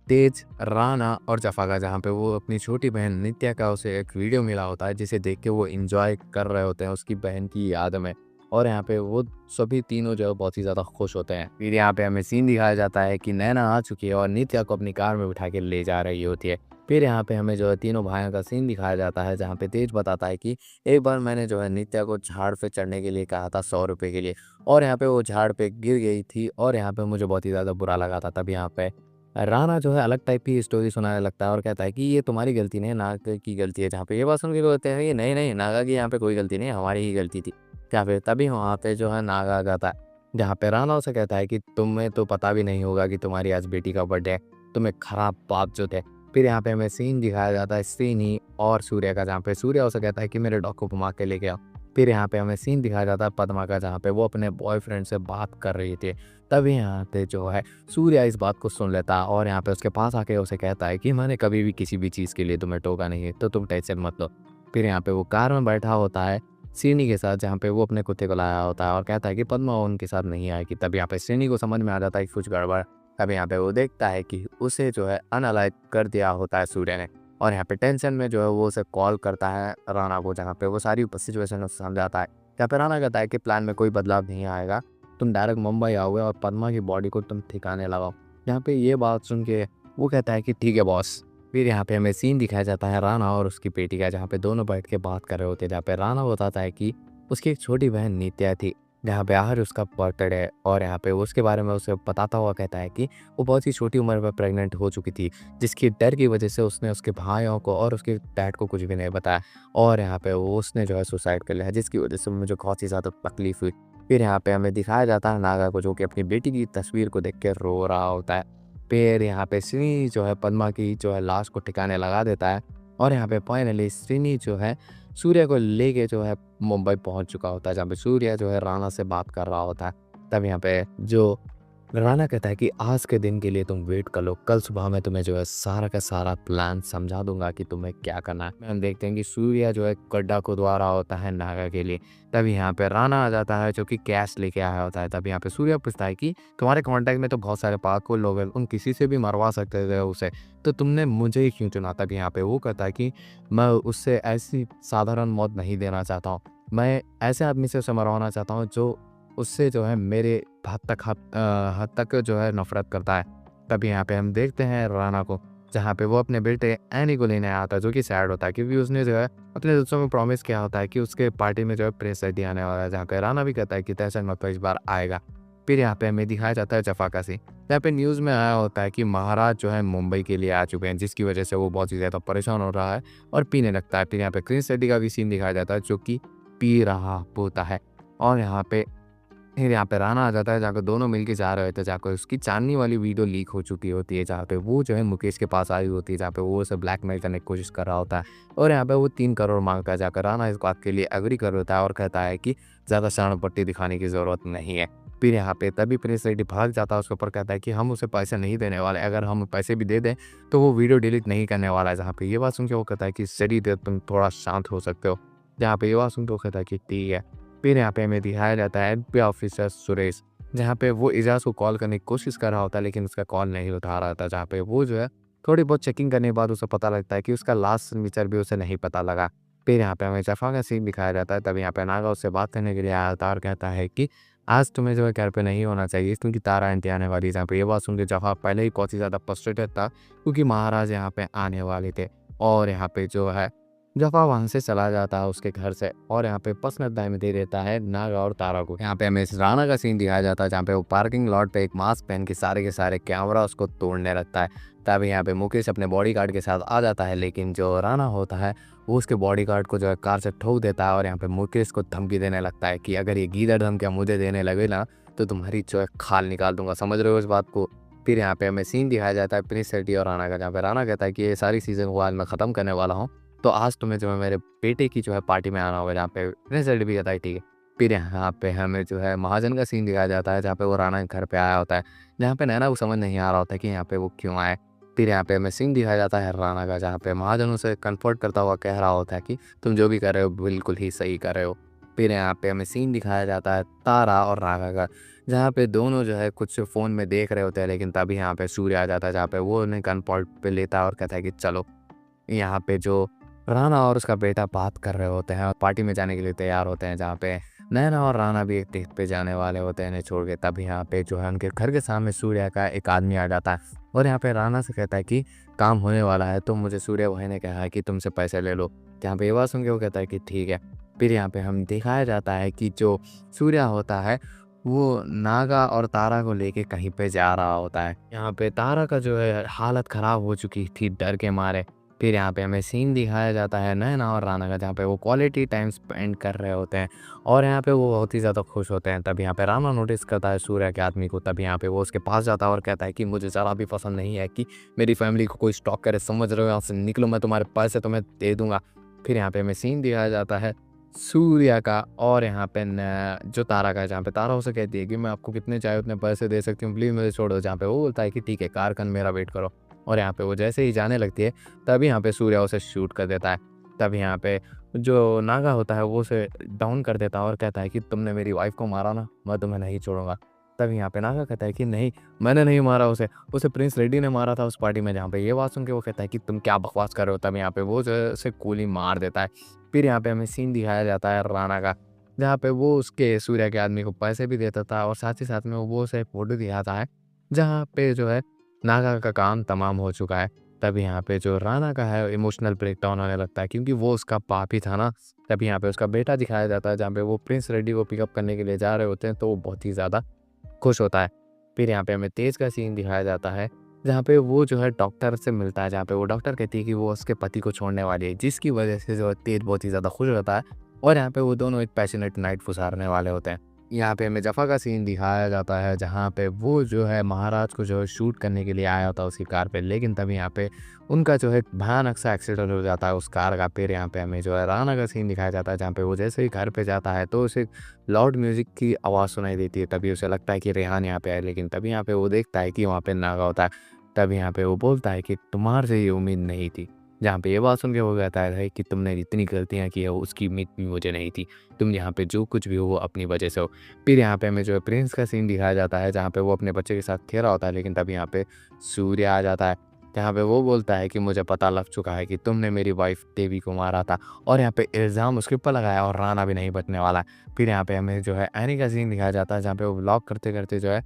तेज, राणा और जफा का, जहाँ पे वो अपनी छोटी बहन नित्या का उसे एक वीडियो मिला होता है जिसे देख के वो एंजॉय कर रहे होते हैं उसकी बहन की याद में। और यहाँ पे वो सभी तीनों जो है बहुत ही ज़्यादा खुश होते हैं। फिर यहाँ पे हमें सीन दिखाया जाता है कि नैना आ चुकी है और नित्या को अपनी कार में बिठा के ले जा रही होती है। फिर यहाँ पे हमें जो है तीनों भाइयों का सीन दिखाया जाता है जहाँ पे तेज बताता है कि एक बार मैंने जो है नित्या को झाड़ पे चढ़ने के लिए कहा था 100 रुपये के लिए और यहाँ पे वो झाड़ पे गिर गई थी और यहाँ पे मुझे बहुत ही ज़्यादा बुरा लगा था। तब यहाँ पे राणा जो है अलग टाइप की स्टोरी सुनाने लगता है और कहता है कि ये तुम्हारी गलती नहीं है, नागा की गलती है। जहाँ पे ये बात सुन के बोलते हैं कि नहीं नहीं, नागा की यहाँ पे कोई गलती नहीं है, हमारी ही गलती थी। या फिर तभी वहाँ पे जो है नागा आ जाता है, जहाँ पे राणा उसे कहता है कि तुम्हें तो पता भी नहीं होगा कि तुम्हारी आज बेटी का बर्थडे है, तुम्हें खराब बाप जो थे। फिर यहाँ पे हमें सीन दिखाया जाता है श्रीनी और सूर्य का, जहाँ पे सूर्य उसे कहता है कि मेरे डॉग को घुमा के लेके आओ। फिर यहाँ पे हमें सीन दिखाया जाता है पद्मा का, जहाँ पे वो अपने बॉयफ्रेंड से बात कर रही थी। तभी यहाँ पे जो है सूर्या इस बात को सुन लेता है और यहाँ पे उसके पास आके उसे कहता है कि मैंने कभी भी किसी भी चीज़ के लिए तुम्हें टोका नहीं है, तो तुम टेंशन मत लो। फिर यहाँ पे वो कार में बैठा होता है श्रीनी के साथ, जहाँ पे वो अपने कुत्ते को लाया होता है और कहता है कि पद्मा उनके साथ नहीं आएगी। तब यहाँ पे श्रीनी को समझ में आ जाता है कि कुछ गड़बड़। तब यहाँ पे वो देखता है कि उसे जो है अनअलाइव कर दिया होता है सूर्य ने, और यहाँ पे टेंशन में जो है वो उसे कॉल करता है राणा को, जहाँ पे वो सारी सिचुएशन उसे समझाता है। यहाँ पे राणा कहता है कि प्लान में कोई बदलाव नहीं आएगा, तुम डायरेक्ट मुंबई आओगे और पद्मा की बॉडी को तुम ठिकाने लगाओ। यहाँ पे ये बात सुन के वो कहता है कि ठीक है बॉस। फिर यहाँ पे हमें सीन दिखाया जाता है राणा और उसकी बेटी का, जहाँ पे दोनों बैठ के बात कर रहे होते हैं। जहाँ पे राणा बताता है कि उसकी एक छोटी बहन नित्या थी, जहाँ पे आज उसका बर्थडे है, और यहाँ पे उसके बारे में उसे बताता हुआ कहता है कि वो बहुत ही छोटी उम्र में प्रेग्नेंट हो चुकी थी, जिसकी डर की वजह से उसने उसके भाइयों को और उसके डैड को कुछ भी नहीं बताया, और यहाँ पे वो उसने जो है सुसाइड कर लिया, जिसकी वजह से मुझे बहुत ही ज़्यादा तकलीफ हुई। फिर यहाँ पे हमें दिखाया जाता है नागा को, जो कि अपनी बेटी की तस्वीर को देख के रो रहा होता है। फिर यहाँ पे श्री जो है पद्मा की जो है लाश को ठिकाने लगा देता है, और यहाँ पे फाइनली श्रीनी जो है सूर्य को लेके जो है मुंबई पहुंच चुका होता है, जहाँ पे सूर्य जो है राणा से बात कर रहा होता है। तब यहाँ पे जो राणा कहता है कि आज के दिन के लिए तुम वेट कर लो, कल सुबह मैं तुम्हें जो है सारा का सारा प्लान समझा दूंगा कि तुम्हें क्या करना है। हम देखते हैं कि सूर्य जो है गड्ढा खुदवा रहा होता है नागा के लिए। तभी यहाँ पे राणा आ जाता है जो कि कैश लेके आया होता है। तभी यहाँ पे सूर्य पूछता है कि तुम्हारे कॉन्टैक्ट में तो बहुत सारे पावरफुल लोग हैं, तुम किसी से भी मरवा सकते थे उसे, तो तुमने मुझे ही क्यों चुना। तभी यहाँ पे वो कहता है कि मैं उससे ऐसी साधारण मौत नहीं देना चाहता हूँ, मैं ऐसे आदमी से उसे मरवाना चाहता हूँ जो उससे जो है मेरे हद तक जो है नफरत करता है। तभी यहाँ पे हम देखते हैं राणा को, जहाँ पे वो अपने बेटे एनी को लेने आता है, जो कि सैड होता है क्योंकि उसने जो है अपने दोस्तों में प्रॉमिस किया होता है कि उसके पार्टी में जो है प्रिंस रेड्डी आने वाला है, जहाँ पे राणा भी कहता है कि टेंशन मत लो इस बार आएगा। फिर यहाँ पे हमें दिखाया जाता है जफा का सीन, जहाँ पे न्यूज़ में आया होता है कि महाराज जो है मुंबई के लिए आ चुके हैं, जिसकी वजह से वो बहुत ही ज़्यादा परेशान हो रहा है और पीने लगता है। फिर यहाँ पे प्रिंस रेड्डी का भी सीन दिखाया जाता है, जो कि पी रहा होता है, और फिर यहाँ पे राणा आ जाता है, जहाँ पे दोनों मिलके जा रहे होते हैं, जहाँ पे उसकी चांदनी वाली वीडियो लीक हो चुकी होती है, जहाँ पे वो जो है मुकेश के पास आई होती है, जहाँ पे वो उसे ब्लैकमेल करने की कोशिश कर रहा होता है, और यहाँ पे वो 3 करोड़ मांगता है। जाकर राणा इस बात के लिए एग्री कर देता है और कहता है कि ज़्यादा शरणपट्टी दिखाने की ज़रूरत नहीं है। फिर यहाँ पे तभी प्रिंस रेड्डी भाग जाता है, उसके ऊपर कहता है कि हम उसे पैसे नहीं देने वाले, अगर हम पैसे भी दे दें तो वो वीडियो डिलीट नहीं करने वाला है। जहाँ पे ये बात सुन के वो कहता है कि सड़ी देर तुम थोड़ा शांत हो सकते हो। जहाँ पे ये बात सुन के वो कहता है कि ठीक है। फिर यहाँ पे हमें दिखाया जाता है एफबीआई ऑफिसर सुरेश, जहाँ पे वो इजाज़ को कॉल करने की कोशिश कर रहा होता है, लेकिन उसका कॉल नहीं उठा रहा था। जहाँ पे वो जो है थोड़ी बहुत चेकिंग करने के बाद उसे पता लगता है कि उसका लास्ट सिग्नेचर भी उसे नहीं पता लगा। फिर यहाँ पे हमें जफ़ा का सीन दिखाया जाता है। तब यहाँ पे नागा उससे बात करने के लिए आया था और कहता है कि आज तुम्हें जो है घर पे नहीं होना चाहिए, क्योंकि तारा आंटी आने वाली है। जहाँ पे ये बात सुन के जफ़ा पहले ही बहुत ही ज़्यादा फ्रस्ट्रेटेड था, क्योंकि महाराज यहाँ पे आने वाले थे, और यहाँ पे जो है जफ़ा वहाँ से चला जाता है उसके घर से, और यहाँ पे पर्सनल टाइम दे देता है नागा और तारा को। यहाँ पे हमें राणा का सीन दिखाया जाता है, जहाँ पे वो पार्किंग लॉट पे एक मास्क पहन के सारे कैमरा उसको तोड़ने लगता है। तभी यहाँ पे मुकेश अपने बॉडीगार्ड के साथ आ जाता है, लेकिन जो राणा होता है वो उसके बॉडीगार्ड को जो है कार से ठोक देता है, और यहाँ पे मुकेश को धमकी देने लगता है कि अगर ये गीदड़ धमकियाँ मुझे देने लगे ना तो तुम्हारी जो है खाल निकाल दूंगा, समझ रहे हो इस बात को। फिर यहाँ पे हमें सीन दिखाया जाता है प्रिंस रेड्डी और राणा का, जहाँ पे राणा कहता है कि ये सारी सीज़न को आज मैं ख़त्म करने वाला हूँ, तो आज तुम्हें जो है मेरे बेटे की जो है पार्टी में आना होगा। जहाँ पे प्रिंस रेड्डी भी कहता है ठीक है। फिर यहाँ पे हमें जो है महाजन का सीन दिखाया जाता है, जहाँ पे वो राणा के घर पे आया होता है, जहाँ पे नैना को समझ नहीं आ रहा होता है कि यहाँ पे वो क्यों आए। फिर यहाँ पे हमें सीन दिखाया जाता है राणा का, जहाँ पे महाजन उसे कंफर्ट करता हुआ कह रहा होता है कि तुम जो भी कर रहे हो बिल्कुल ही सही कर रहे हो। फिर यहाँ पे हमें सीन दिखाया जाता है तारा और रागा का, जहाँ पे दोनों जो है कुछ फ़ोन में देख रहे होते हैं, लेकिन तभी यहाँ पे सूर्य आ जाता है, जहाँ पे वो उन्हें कंफर्ट पे लेता है और कहता है कि चलो। यहाँ पे जो राणा और उसका बेटा बात कर रहे होते हैं और पार्टी में जाने के लिए तैयार होते हैं, जहाँ पे नैना और राणा भी एक डेट पे जाने वाले होते हैं इन्हें छोड़ के। तब यहाँ पे जो है उनके घर के सामने सूर्य का एक आदमी आ जाता है, और यहाँ पे राणा से कहता है कि काम होने वाला है, तो मुझे सूर्य भाई ने कहा है कि तुमसे पैसे ले लो। यहाँ पे ये बात सुन के वो कहता है कि ठीक है। फिर यहाँ पे हम दिखाया जाता है कि जो सूर्य होता है वो नागा और तारा को लेके कहीं पे जा रहा होता है। यहाँ पे तारा का जो है हालत ख़राब हो चुकी थी डर के मारे। फिर यहाँ पे हमें सीन दिखाया जाता है नैना और राणा का, जहाँ पे वो क्वालिटी टाइम स्पेंड कर रहे होते हैं, और यहाँ पे वो बहुत ही ज़्यादा खुश होते हैं। तब यहाँ पे राणा नोटिस करता है सूर्य के आदमी को। तब यहाँ पे वो उसके पास जाता है और कहता है कि मुझे ज़रा भी पसंद नहीं है कि मेरी फैमिली को कोई स्टॉक करे, समझ रहे हो, यहाँ से निकलो, मैं तुम्हारे पैसे तुम्हें दे दूँगा। फिर यहाँ पे हमें सीन दिखाया जाता है सूर्या का और यहाँ पे जो तारा का, जहाँ पे तारा उसे कहती है कि मैं आपको कितने चाहे उतने पैसे दे सकती हूँ, प्लीज़ मुझे छोड़ो। जहाँ पे वो बोलता है कि ठीक है, कार कन मेरा वेट करो। और यहाँ पे वो जैसे ही जाने लगती है, तभी यहाँ पे सूर्या उसे शूट कर देता है। तब यहाँ पे जो नागा होता है वो उसे डाउन कर देता है और कहता है कि तुमने मेरी वाइफ को मारा ना, मैं तुम्हें नहीं छोड़ूंगा। तब यहाँ पे नागा कहता है कि नहीं, मैंने नहीं मारा उसे, उसे प्रिंस रेड्डी ने मारा था उस पार्टी में। जहाँ पे ये बात सुन के वो कहता है कि तुम क्या बकवास कर रहे हो। तब यहाँ पे वो जो है उसे गोली मार देता है। फिर यहाँ पे हमें सीन दिखाया जाता है राणा का, जहाँ पे वो उसके सूर्या के आदमी को पैसे भी देता था और साथ ही साथ में वो उसे फ़ोटो दिखाता है, जहाँ पे जो है नागा का काम तमाम हो चुका है। तब यहाँ पे जो राणा का है इमोशनल ब्रेकडाउन होने लगता है, क्योंकि वो उसका पाप ही था ना। तब यहाँ पे उसका बेटा दिखाया जाता है, जहाँ पे वो प्रिंस रेड्डी को पिकअप करने के लिए जा रहे होते हैं, तो वो बहुत ही ज़्यादा खुश होता है। फिर यहाँ पे हमें तेज का सीन दिखाया जाता है, जहाँ पे वो जो है डॉक्टर से मिलता है, जहाँ पे वो डॉक्टर कहती है कि वो उसके पति को छोड़ने वाली है, जिसकी वजह से जो है तेज बहुत ही ज़्यादा खुश होता है। और यहाँ पे वो दोनों एक पैशनेट नाइट गुजारने वाले होते हैं। यहाँ पे हमें जफ़ा का सीन दिखाया जाता है, जहाँ पे वो जो है महाराज को जो है शूट करने के लिए आया होता है उसकी कार पे, लेकिन तभी यहाँ पे उनका जो है भयानक सा एक्सीडेंट हो जाता है उस कार का। फिर यहाँ पे हमें जो है राणा का सीन दिखाया जाता है, जहाँ पे वो जैसे ही घर पे जाता है तो उसे लाउड म्यूज़िक की आवाज़ सुनाई देती है। तभी उसे लगता है कि रेहान यहाँ पे है, लेकिन तभी यहाँ पे वो देखता है कि वहाँ पे नागा होता है। तभी यहाँ पे वो बोलता है कि तुम्हारे से ये उम्मीद नहीं थी। जहाँ पे ये बात सुन के वो कहता है कि तुमने इतनी गलतियाँ की है, उसकी उम्मीद भी मुझे नहीं थी। तुम यहाँ पे जो कुछ भी हो वो अपनी वजह से हो। फिर यहाँ पे हमें जो है प्रिंस का सीन दिखाया जाता है, जहाँ पे वो अपने बच्चे के साथ खेल रहा होता है, लेकिन तभी यहाँ पे सूर्य आ जाता है। जहाँ पे वो बोलता है कि मुझे पता लग चुका है कि तुमने मेरी वाइफ देवी को मारा था, और यहाँ पे इल्ज़ाम उसके ऊपर लगाया और राणा भी नहीं बचने वाला है। फिर यहाँ पे हमें जो है एनी का सीन दिखाया जाता है, जहाँ पे वो व्लॉग करते-करते जो है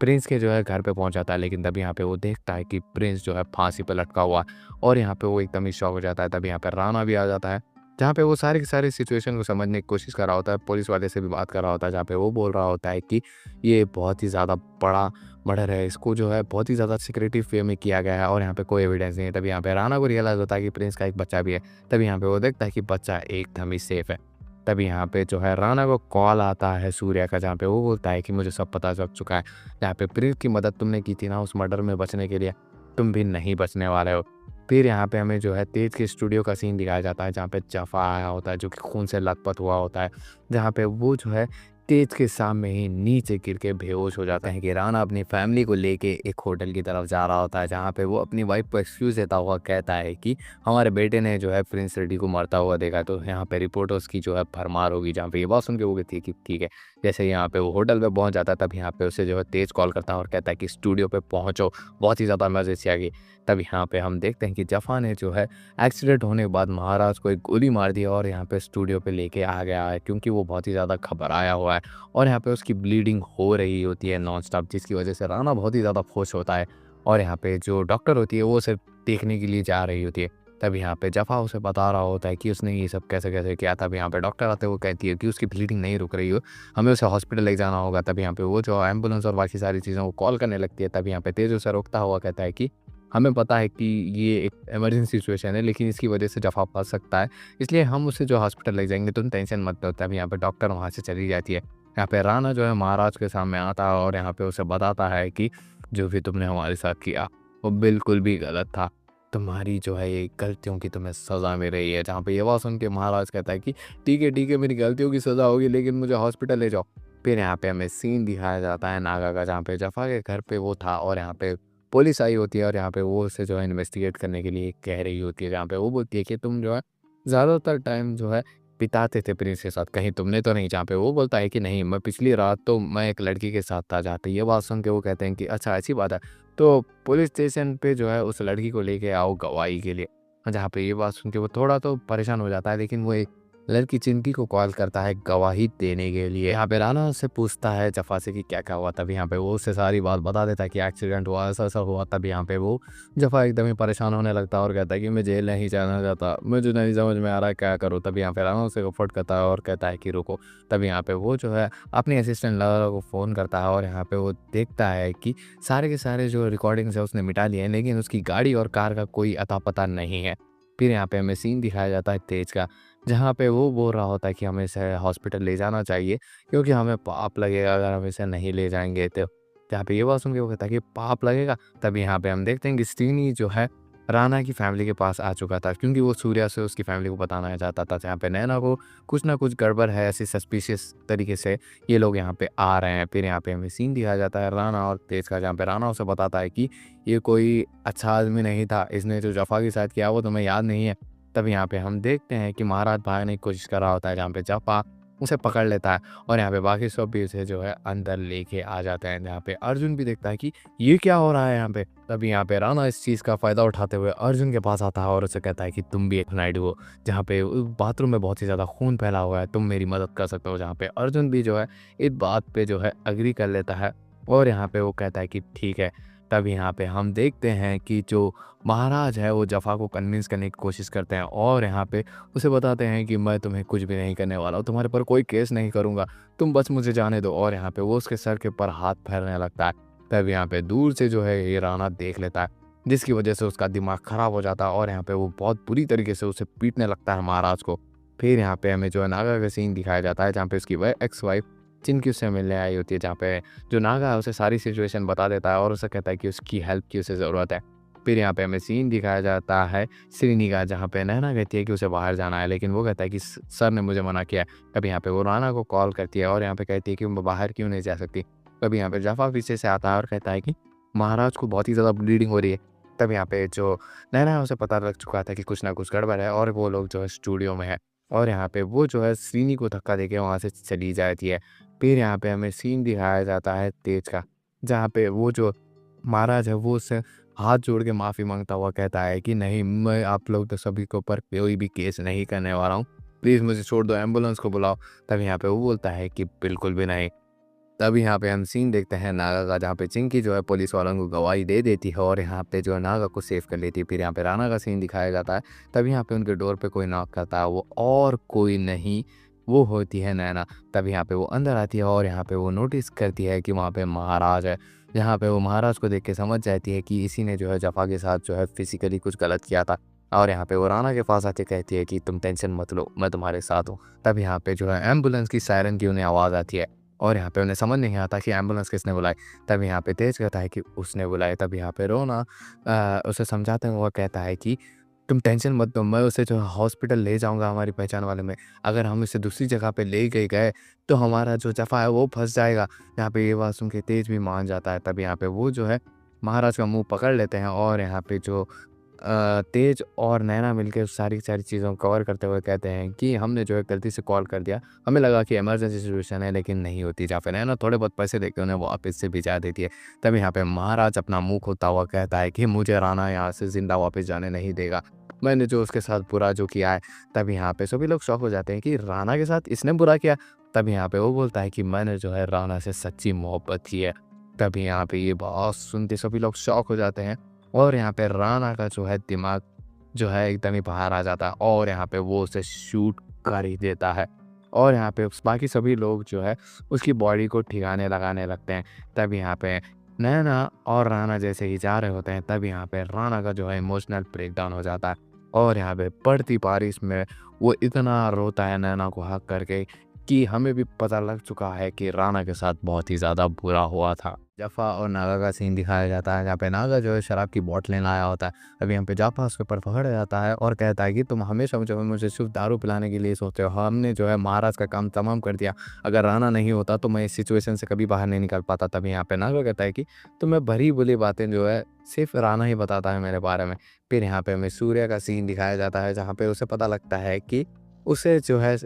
प्रिंस के जो है घर पे पहुँच जाता है, लेकिन तभी यहाँ पे वो देखता है कि प्रिंस जो है फांसी पे लटका हुआ है, और यहाँ पे वो एकदम ही शॉक हो जाता है। तभी यहाँ पे राणा भी आ जाता है, जहाँ पे वो सारी की सारी सिचुएशन को समझने की कोशिश कर रहा होता है, पुलिस वाले से भी बात कर रहा होता है, जहाँ पे वो बोल रहा होता है कि ये बहुत ही ज़्यादा बड़ा मर्डर है, इसको जो है बहुत ही ज़्यादा सिक्रेटिव वे में किया गया है और यहाँ पे कोई एविडेंस नहीं है। तभी यहाँ पे राणा को रियलाइज़ होता है कि प्रिंस का एक बच्चा भी है। तभी यहाँ पे वो देखता है कि बच्चा एकदम ही सेफ है। तभी यहाँ पे जो है राणा को कॉल आता है सूर्या का, जहाँ पे वो बोलता है कि मुझे सब पता चल चुका है। जहाँ पे प्रिंस की मदद तुमने की थी ना उस मर्डर में बचने के लिए, तुम भी नहीं बचने वाले हो। फिर यहाँ पे हमें जो है तेज के स्टूडियो का सीन दिखाया जाता है, जहाँ पे जफ़ा आया होता है, जो कि खून से लथपथ हुआ होता है, जहाँ पे वो जो है तेज के सामने ही नीचे गिर के बेहोश हो जाता है कि राणा अपनी फैमिली को लेके एक होटल की तरफ जा रहा होता है, जहाँ पे वो अपनी वाइफ को एक्सक्यूज़ देता हुआ कहता है कि हमारे बेटे ने जो है प्रिंस रेड्डी को मरता हुआ देखा है, तो यहाँ पे रिपोर्टर्स की जो है भरमार होगी। जहाँ पे ये बात सुन के वो कहती है कि ठीक है। जैसे यहाँ पे वो होटल पे पहुँच जाता है, तब यहाँ पे उसे जो है तेज कॉल करता है और कहता है कि स्टूडियो पे पहुँचो, बहुत ही ज़्यादा इमरजेंसी आ गई। तब यहाँ पे हम देखते हैं कि जफ़ा ने जो है एक्सीडेंट होने के बाद महाराज को एक गोली मार दी और यहाँ पे स्टूडियो पे लेके आ गया है, क्योंकि वो बहुत ही ज़्यादा घबराया हुआ है और यहाँ पे उसकी ब्लीडिंग हो रही होती है नॉन स्टॉप, जिसकी वजह से राणा बहुत ही ज़्यादा खुश होता है। और यहाँ पे जो डॉक्टर होती है वो उसे देखने के लिए जा रही होती है। तब यहाँ पे जफ़ा उसे बता रहा होता है कि उसने ये सब कैसे-कैसे किया। तब यहाँ पे डॉक्टर आते हैं, वो कहती है कि उसकी ब्लीडिंग नहीं रुक रही हो, हमें उसे हॉस्पिटल ले जाना होगा। तब यहाँ पे वो जो एम्बुलेंस और बाकी सारी चीज़ों को कॉल करने लगती है। तब यहाँ पे तेज उसे रोकता हुआ कहता है कि हमें पता है कि ये एक इमरजेंसी सिचुएशन है, लेकिन इसकी वजह से जफ़ा फँस सकता है, इसलिए हम उसे जो हॉस्पिटल ले जाएँगे, तुम टेंशन मत लो। तब यहाँ पे डॉक्टर वहाँ से चली जाती है। यहाँ पे राणा जो है महाराज के सामने आता है और यहाँ पे उसे बताता है कि जो भी तुमने हमारे साथ किया वो बिल्कुल भी गलत था। तुम्हारी जो है ये गलतियों की तुम्हें सज़ा मिल रही है। जहाँ पे ये बात सुन के महाराज कहता है कि ठीक है, मेरी गलतियों की सज़ा होगी, लेकिन मुझे हॉस्पिटल ले जाओ। फिर यहाँ पे हमें सीन दिखाया जाता है नागा का, जहाँ पे जफ़ा के घर पे वो था और यहाँ पे पुलिस आई होती है और यहाँ पे वो उसे जो है इन्वेस्टिगेट करने के लिए कह रही होती है। जहाँ पे वो बोलती है कि तुम जो है ज़्यादातर टाइम जो है बिताते थे प्रिंस के साथ, कहीं तुमने तो नहीं? जहाँ पे वो बोलता है कि नहीं, मैं पिछली रात तो मैं एक लड़की के साथ था। जहाँ पे ये बात सुन के वो कहते हैं कि अच्छा ऐसी बात है, तो पुलिस स्टेशन पे जो है उस लड़की को लेके आओ गवाही के लिए। जहाँ पे ये बात सुन के वो थोड़ा तो परेशान हो जाता है, लेकिन वो एक लड़की चिंकी को कॉल करता है गवाही देने के लिए। यहाँ पे राणा उससे पूछता है जफ़ा से कि क्या-क्या हुआ। तभी यहाँ पे वो उससे सारी बात बता देता है कि एक्सीडेंट हुआ, ऐसा-ऐसा हुआ। तब यहाँ पे वो जफ़ा एकदम ही परेशान होने लगता है और कहता है कि मैं जेल नहीं जाना चाहता, मुझे नहीं समझ में आ रहा क्या करूँ। तभी यहाँ पे राणा उसे कम्फर्ट करता है और कहता है कि रुको। तभी यहाँ पे वो जो है अपनी असिस्टेंट लारा को फ़ोन करता है और यहाँ पे वो देखता है कि सारे के सारे जो रिकॉर्डिंग्स है उसने मिटा लिए हैं, लेकिन उसकी गाड़ी और कार का कोई अता-पता नहीं है। फिर यहाँ पे हमें सीन दिखाया जाता है तेज का, जहाँ पे वो बोल रहा होता है कि हमें इसे हॉस्पिटल ले जाना चाहिए, क्योंकि हमें पाप लगेगा अगर हम इसे नहीं ले जाएँगे तो। यहाँ पे ये बात सुन के वो कहता है कि पाप लगेगा। तब यहाँ पे हम देखते हैं कि स्टीनी जो है राणा की फैमिली के पास आ चुका था, क्योंकि वो सूर्या से उसकी फैमिली को बताना चाहता था जहाँ पे नैना को कुछ ना कुछ गड़बड़ है, ऐसी सस्पिशियस तरीके से ये लोग यहाँ पे आ रहे हैं। फिर यहाँ पे हमें सीन दिखाया जाता है राणा और तेज का, जहाँ पे राणा उसे बताता है कि ये कोई अच्छा आदमी नहीं था, इसने जो जफ़ा के साथ किया वो तुम्हें याद नहीं है। तब यहाँ पे हम देखते हैं कि महाराज भागने की कोशिश कर रहा होता है, जहाँ पे जफ़ा उसे पकड़ लेता है और यहाँ पे बाकी सब भी उसे जो है अंदर लेके आ जाते हैं। जहाँ पे अर्जुन भी देखता है कि ये क्या हो रहा है यहाँ पे। तभी यहाँ पे राणा इस चीज़ का फ़ायदा उठाते हुए अर्जुन के पास आता है और उसे कहता है कि तुम भी एक नाइडू हो, जहाँ पे बाथरूम में बहुत ही ज़्यादा खून फैला हुआ है, तुम मेरी मदद कर सकते हो। जहाँ पे अर्जुन भी जो है इस बात पे जो है एग्री कर लेता है और यहाँ पे वो कहता है कि ठीक है। तब यहाँ पे हम देखते हैं कि जो महाराज है वो जफ़ा को कन्विंस करने की कोशिश करते हैं और यहाँ पे उसे बताते हैं कि मैं तुम्हें कुछ भी नहीं करने वाला हूँ, तुम्हारे पर कोई केस नहीं करूँगा, तुम बस मुझे जाने दो। और यहाँ पे वो उसके सर के ऊपर हाथ फेरने लगता है। तब यहाँ पे दूर से जो है ये राणा देख लेता है, जिसकी वजह से उसका दिमाग ख़राब हो जाता है और यहाँ पे वो बहुत बुरी तरीके से उसे पीटने लगता है महाराज को। फिर यहाँ पे हमें जो है नागा का सीन दिखाया जाता है, जहाँ पे उसकी एक्स वाइफ जिनकी उससे मिलने आई होती है, जहाँ पे जो नागा है उसे सारी सिचुएशन बता देता है और उसे कहता है कि उसकी हेल्प की उसे ज़रूरत है। फिर यहाँ पे हमें सीन दिखाया जाता है श्रीनी का, जहाँ पे नैना कहती है कि उसे बाहर जाना है, लेकिन वो कहता है कि सर ने मुझे मना किया है। कभी यहाँ पे वो राणा को कॉल करती है और यहाँ पे कहती है कि वो बाहर क्यों नहीं जा सकती। कभी यहाँ पे जफ़ा पीछे से आता है और कहता है कि महाराज को बहुत ही ज़्यादा ब्लीडिंग हो रही है। तब यहाँ पे जो नैना है उसे पता लग चुका था कि कुछ ना कुछ गड़बड़ है और वो लोग जो है स्टूडियो में है और यहाँ पे वो जो है श्रीनी को धक्का देके वहाँ से चली जाती है। फिर यहाँ पे हमें सीन दिखाया जाता है तेज का, जहाँ पे वो जो महाराज है वो उससे हाथ जोड़ के माफ़ी मांगता हुआ कहता है कि नहीं, मैं आप लोग तो सभी के ऊपर कोई भी केस नहीं करने वाला हूँ, प्लीज़ मुझे छोड़ दो, एम्बुलेंस को बुलाओ। तब यहाँ पे वो बोलता है कि बिल्कुल भी नहीं। तब यहाँ पे हम सीन देखते हैं नागा का, जहाँ पे चिंकी जो है पुलिस वालों को गवाही दे देती है और यहाँ पे जो है नागा को सेव कर लेती है। फिर यहाँ पे राणा का सीन दिखाया जाता है। तब यहाँ पे उनके डोर पे कोई नॉक करता है, वो और कोई नहीं, वो होती है नैना। तब यहाँ पे वो अंदर आती है और यहाँ पे वो नोटिस करती है कि वहाँ पे महाराज है। यहाँ पे वो महाराज को देख के समझ जाती है कि इसी ने जो है जफ़ा के साथ जो है फिजिकली कुछ गलत किया था। और यहाँ पे वो राणा के पास आके कहती है कि तुम टेंशन मत लो, मैं तुम्हारे साथ हूँ। तब यहाँ पे जो है एम्बुलेंस की सायरन की उन्हें आवाज़ आती है और यहाँ पे उन्हें समझ नहीं आता कि एम्बुलेंस किसने बुलाई। तब यहाँ पे तेज कहता है कि उसने बुलाई। तब यहाँ पे रोना उसे समझाते हुए कहता है कि तुम टेंशन मत लो, मैं उसे जो है हॉस्पिटल ले जाऊँगा हमारी पहचान वाले में। अगर हम इसे दूसरी जगह पे ले गए तो हमारा जो जफ़ा है वो फँस जाएगा। यहाँ पे ये बात सुन के तेज भी मान जाता है। तब यहाँ पे वो जो है महाराज का मुँह पकड़ लेते हैं और यहाँ पे जो तेज और नैना मिलके सारी की सारी चीज़ों को कवर करते हुए कहते हैं कि हमने जो है गलती से कॉल कर दिया, हमें लगा कि इमरजेंसी सिचुएशन है, लेकिन नहीं होती। जहाँ पे नैना थोड़े बहुत पैसे देके उन्हें वापस से भिजा देती है। तब यहाँ पे महाराज अपना मुँह खोलता हुआ कहता है कि मुझे राणा यहाँ से ज़िंदा वापस जाने नहीं देगा, मैंने जो उसके साथ बुरा जो किया है। तब यहाँ पे सभी लोग शॉक हो जाते हैं कि राणा के साथ इसने बुरा किया। तब यहाँ पे वो बोलता है कि मैंने जो है राणा से सच्ची मोहब्बत की है। तभी यहाँ पे ये बात सुनते सभी लोग शॉक हो जाते हैं और यहाँ पे राणा का जो है दिमाग जो है एकदम ही बाहर आ जाता है और यहाँ पे वो उसे शूट कर ही देता है। और यहाँ पे बाकी सभी लोग जो है उसकी बॉडी को ठिकाने लगाने लगते हैं। तब यहाँ पे नैना और राणा जैसे ही जा रहे होते हैं, तब यहाँ पे राणा का जो है इमोशनल ब्रेकडाउन हो जाता है और यहाँ पे पड़ती बारिश में वो इतना रोता है नैना को हक करके कि हमें भी पता लग चुका है कि राणा के साथ बहुत ही ज़्यादा बुरा हुआ था। जफ़ा और नागा का सीन दिखाया जाता है, जहाँ पे नागा जो है शराब की बोतलें लाया होता है। अभी यहाँ पे जफ़ा उसके ऊपर पकड़ जाता है और कहता है कि तुम हमेशा जो है मुझे सिर्फ दारू पिलाने के लिए सोचते हो, हमने जो है महाराज का काम तमाम कर दिया, अगर राणा नहीं होता तो मैं इस सिचुएशन से कभी बाहर नहीं निकल पाता। तभी यहाँ पे नागा कहता है कि तुम्हें भरी बुरी बातें जो है सिर्फ राणा ही बताता है मेरे बारे में। फिर यहाँ पे हमें सूर्य का सीन दिखाया जाता है, जहाँ पे उसे पता लगता है कि उसे जो है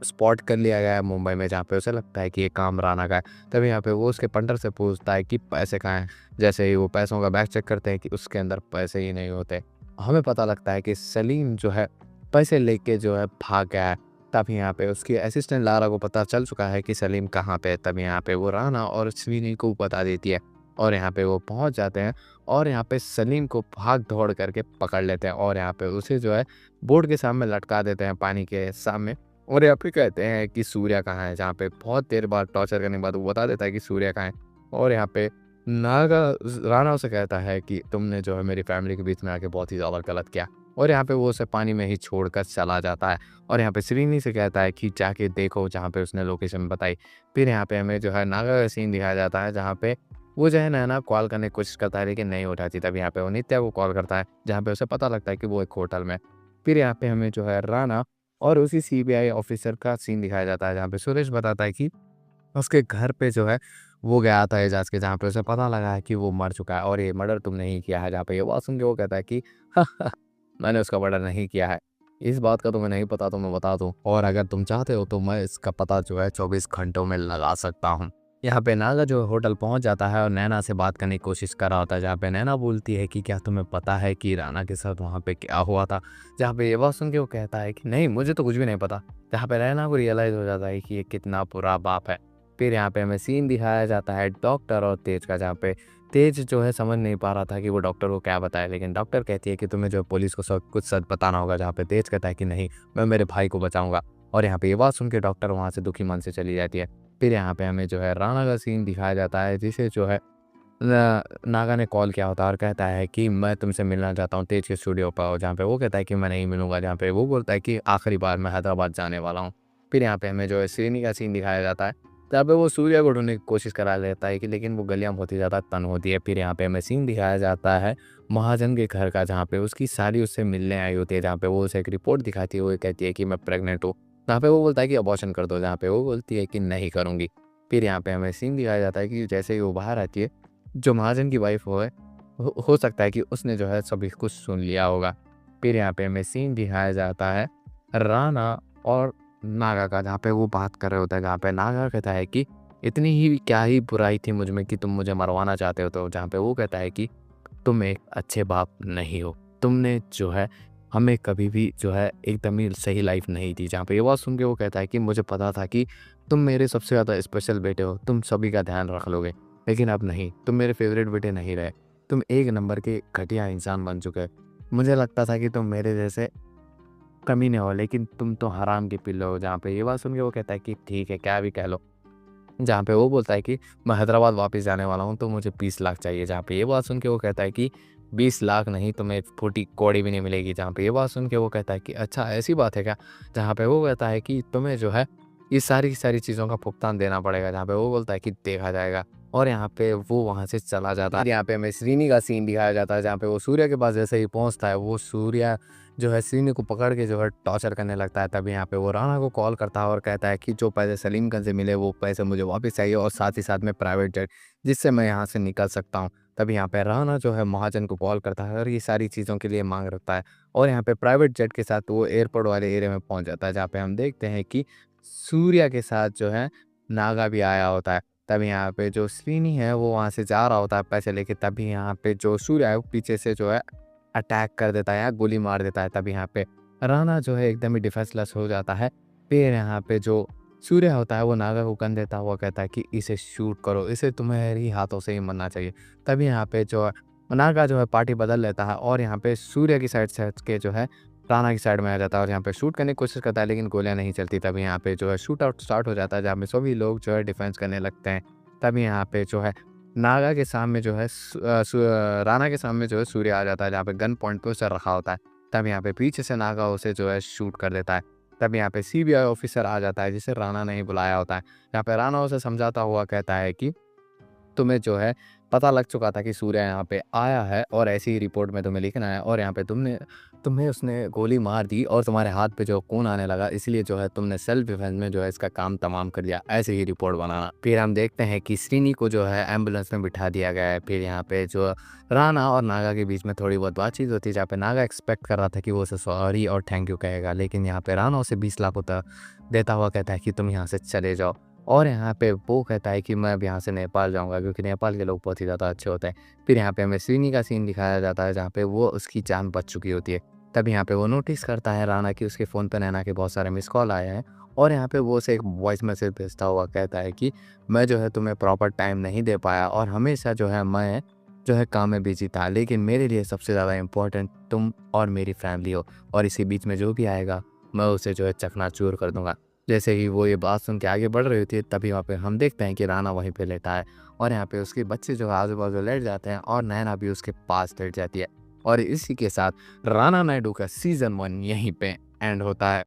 स्पॉट कर लिया गया है मुंबई में, जहाँ पे उसे लगता है कि ये काम राणा का है। तभी यहाँ पे वो उसके पंटर से पूछता है कि पैसे कहाँ हैं। जैसे ही वो पैसों का बैग चेक करते हैं कि उसके अंदर पैसे ही नहीं होते। हमें पता लगता है कि सलीम जो है पैसे लेके जो है भाग गया है। तब यहाँ पे उसकी असिस्टेंट लारा को पता चल चुका है कि सलीम कहाँ पे है। तब यहाँ पे वो राणा और श्रीनी को बता देती है और यहाँ पे वो पहुँच जाते हैं और यहाँ पे सलीम को भाग दौड़ करके पकड़ लेते हैं और यहाँ पे उसे जो है बोर्ड के सामने लटका देते हैं पानी के सामने। और यहाँ पे कहते हैं कि सूर्या कहाँ है, जहाँ पे बहुत देर बाद टॉर्चर करने के बाद वो बता देता है कि सूर्या कहाँ है। और यहाँ पे नागा राणा उसे कहता है कि तुमने जो है मेरी फैमिली के बीच में आके बहुत ही ज़्यादा गलत किया। और यहाँ पे वो उसे पानी में ही छोड़कर चला जाता है और यहाँ पे श्रीनी से कहता है कि जाके देखो, जहाँ पे उसने लोकेशन बताई। फिर यहाँ पे हमें जो है नागा का सीन दिखाया जाता है, जहाँ पे वो जो है नैना कॉल करने की कोशिश करता है लेकिन नहीं उठाती। तब यहाँ पे वो नित्या को कॉल करता है, जहाँ पे उसे पता लगता है कि वो एक होटल में है। फिर यहाँ पे हमें जो है राणा और उसी सीबीआई ऑफिसर का सीन दिखाया जाता है, जहाँ पे सुरेश बताता है कि उसके घर पे जो है वो गया था एजाज के, जहाँ पे उसे पता लगा है कि वो मर चुका है और ये मर्डर तुमने ही किया है। जहाँ पे ये बात सुन के वो कहता है कि मैंने उसका मर्डर नहीं किया है। इस बात का तुम्हें नहीं पता तो मैं बता दूं, और अगर तुम चाहते हो तो मैं इसका पता जो है 24 घंटों में लगा सकता हूँ। यहाँ पे नागा जो होटल पहुंच जाता है और नैना से बात करने की कोशिश कर रहा होता है, जहाँ पे नैना बोलती है कि क्या तुम्हें पता है कि राणा के साथ वहाँ पे क्या हुआ था। जहाँ पे ये बात सुन के वो कहता है कि नहीं, मुझे तो कुछ भी नहीं पता। जहाँ पे नैना को रियलाइज़ हो जाता है कि ये कितना बुरा बाप है। फिर यहाँ पे हमें सीन दिखाया जाता है डॉक्टर और तेज का, जहाँ पे तेज जो है समझ नहीं पा रहा था कि वो डॉक्टर को क्या बताए, लेकिन डॉक्टर कहती है कि तुम्हें जो है पुलिस को सब कुछ सच बताना होगा। जहाँ पे तेज कहता है कि नहीं, मैं मेरे भाई को बचाऊंगा। और यहाँ पे ये बात सुन के डॉक्टर वहाँ से दुखी मन से चली जाती है। फिर यहाँ पे हमें जो है राणा का सीन दिखाया जाता है, जिसे जो है नागा ने कॉल किया होता है और कहता है कि मैं तुमसे मिलना चाहता हूँ तेज के स्टूडियो पर। और जहाँ पे वो कहता है कि मैं नहीं मिलूंगा। जहाँ पे वो बोलता है कि आखिरी बार मैं हैदराबाद जाने वाला हूँ। फिर यहाँ पे हमें जो है श्रीनी का सीन दिखाया जाता है, जहाँ पे वो सूर्या को ढूंढने की कोशिश करा लेता है कि लेकिन वो गलियां बहुत ही ज़्यादा तंग होती है। फिर यहाँ पे हमें सीन दिखाया जाता है महाजन के घर का, जहाँ पे उसकी साली उससे मिलने आई होती है। जहाँ पे वो उसे एक रिपोर्ट दिखाती है, वो कहती है कि मैं प्रेग्नेंट हूँ। जहाँ पे वो बोलता है कि अबॉर्शन कर दो, जहाँ पे वो बोलती है कि नहीं करूँगी। फिर यहाँ पे हमें सीन दिखाया जाता है कि जैसे ही वो बाहर आती है, जो महाजन की वाइफ हो सकता है कि उसने जो है सभी कुछ सुन लिया होगा। फिर यहाँ पे हमें सीन दिखाया जाता है राणा और नागा का, जहाँ पे वो बात कर रहे होता है, जहाँ पे नागा कहता है कि इतनी ही क्या ही बुराई थी मुझ में कि तुम मुझे मरवाना चाहते हो। तो जहाँ पे वो कहता है कि तुम एक अच्छे बाप नहीं हो, तुमने जो है हमें कभी भी जो है एकदम ही सही लाइफ नहीं दी। जहाँ पे ये बात सुन के वो कहता है कि मुझे पता था कि तुम मेरे सबसे ज़्यादा स्पेशल बेटे हो, तुम सभी का ध्यान रख लोगे, लेकिन अब नहीं, तुम मेरे फेवरेट बेटे नहीं रहे, तुम एक नंबर के घटिया इंसान बन चुके हो। मुझे लगता था कि तुम मेरे जैसे कमीने हो, लेकिन तुम तो हराम के पिल्ले हो। जहाँ पे ये बात सुन के वो कहता है कि ठीक है, क्या भी कह लो। जहाँ पे वो बोलता है कि मैं हैदराबाद वापस जाने वाला हूँ, तो मुझे 20 लाख चाहिए। जहाँ पे ये बात सुन के वो कहता है कि 20 लाख नहीं, तुम्हें फूटी कौड़ी भी नहीं मिलेगी। जहाँ पे ये बात सुन के वो कहता है कि अच्छा ऐसी बात है क्या। जहाँ पे वो कहता है कि तुम्हें जो है ये सारी की सारी चीज़ों का भुगतान देना पड़ेगा। जहाँ पे वो बोलता है कि देखा जाएगा, और यहाँ पे वो वहाँ से चला जाता है। यहाँ पे हमें श्रीनी का सीन दिखाया जाता है, जहाँ पे वो सूर्या के पास जैसे ही पहुँचता है, वो सूर्या जो है श्रीनी को पकड़ के जो है टॉर्चर करने लगता है। तभी यहाँ पे वो राणा को कॉल करता है और कहता है कि जो पैसे सलीमगंज से मिले वो पैसे मुझे वापस चाहिए, और साथ ही साथ में प्राइवेट जेट, जिससे मैं यहाँ से निकल सकता हूँ। तभी यहाँ पे राणा जो है महाजन को कॉल करता है और ये सारी चीज़ों के लिए मांग रखता है, और यहाँ पे प्राइवेट जेट के साथ वो एयरपोर्ट वाले एरिया में पहुँच जाता है, जहाँ पे हम देखते हैं कि सूर्या के साथ जो है नागा भी आया होता है। तभी यहाँ पे जो श्रीनी है वो वहाँ से जा रहा होता है पैसे लेके। तभी यहाँ पे जो सूर्या है वो पीछे से जो है अटैक कर देता है या गोली मार देता है। तब यहाँ पे राणा जो है एकदम ही डिफेंसलेस हो जाता है। फिर यहाँ पे जो सूर्या होता है वो नागा को गन देता हुआ कहता है कि इसे शूट करो, इसे तुम्हारी हाथों से ही मरना चाहिए। तभी यहाँ पे जो नागा जो है पार्टी बदल लेता है और यहाँ पे सूर्या की साइड से हट के जो है राणा की साइड में आ जाता है और यहाँ पे शूट करने की कोशिश करता है, लेकिन गोलियां नहीं चलती। तभी यहाँ पे जो है शूट आउट स्टार्ट हो जाता है, जहाँ पे सभी लोग जो है डिफेंस करने लगते हैं। तभी यहाँ पे जो है नागा के सामने जो है राणा के सामने जो है सूर्य आ जाता है, जहाँ पे गन पॉइंट पे उसे रखा होता है। तब यहाँ पे पीछे से नागा उसे जो है शूट कर देता है। तब यहाँ पे सीबीआई ऑफिसर आ जाता है, जिसे राणा ने ही बुलाया होता है। यहाँ पे राणा उसे समझाता हुआ कहता है कि तुम्हें जो है पता लग चुका था कि सूर्या यहाँ पे आया है, और ऐसी ही रिपोर्ट में तुम्हें लिखना है, और यहाँ पे तुम्हें उसने गोली मार दी और तुम्हारे हाथ पे जो खून आने लगा, इसलिए जो है तुमने सेल्फ डिफेंस में जो है इसका काम तमाम कर दिया, ऐसे ही रिपोर्ट बनाना। फिर हम देखते हैं कि श्रीनी को जो है एम्बुलेंस में बिठा दिया गया है। फिर यहाँ पे जो राणा और नागा के बीच में थोड़ी बहुत बातचीत होती है, जहाँ पे नागा एक्सपेक्ट कर रहा था कि वो उसे सॉरी और थैंक यू कहेगा, लेकिन यहाँ पे राणा उसे 20 लाख होता देता हुआ कहता है कि तुम यहाँ से चले जाओ। और यहाँ पे वो कहता है कि मैं अब यहाँ से नेपाल जाऊँगा, क्योंकि नेपाल के लोग बहुत ही ज़्यादा अच्छे होते हैं। फिर यहाँ पे हमें श्रीनी का सीन दिखाया जाता है, जहाँ पे वो उसकी जान बच चुकी होती है। तब यहाँ पे वो नोटिस करता है राणा की उसके फ़ोन पे नैना के बहुत सारे मिस कॉल आए हैं, और यहाँ पे वो उसे एक वॉइस मैसेज भेजता हुआ कहता है कि मैं जो है तुम्हें प्रॉपर टाइम नहीं दे पाया, और हमेशा जो है मैं जो है काम में बिजी था, लेकिन मेरे लिए सबसे ज़्यादा इम्पोर्टेंट तुम और मेरी फैमिली हो, और इसी बीच में जो भी आएगा मैं उसे जो है चकनाचूर कर दूंगा। जैसे ही वो ये बात सुन के आगे बढ़ रही होती है, तभी वहाँ पे हम देखते हैं कि राणा वहीं पे लेटा है, और यहाँ पे उसके बच्चे जो आजू बाजू लेट जाते हैं, और नैना भी उसके पास लेट जाती है। और इसी के साथ राणा नायडू का सीज़न 1 यहीं पे एंड होता है।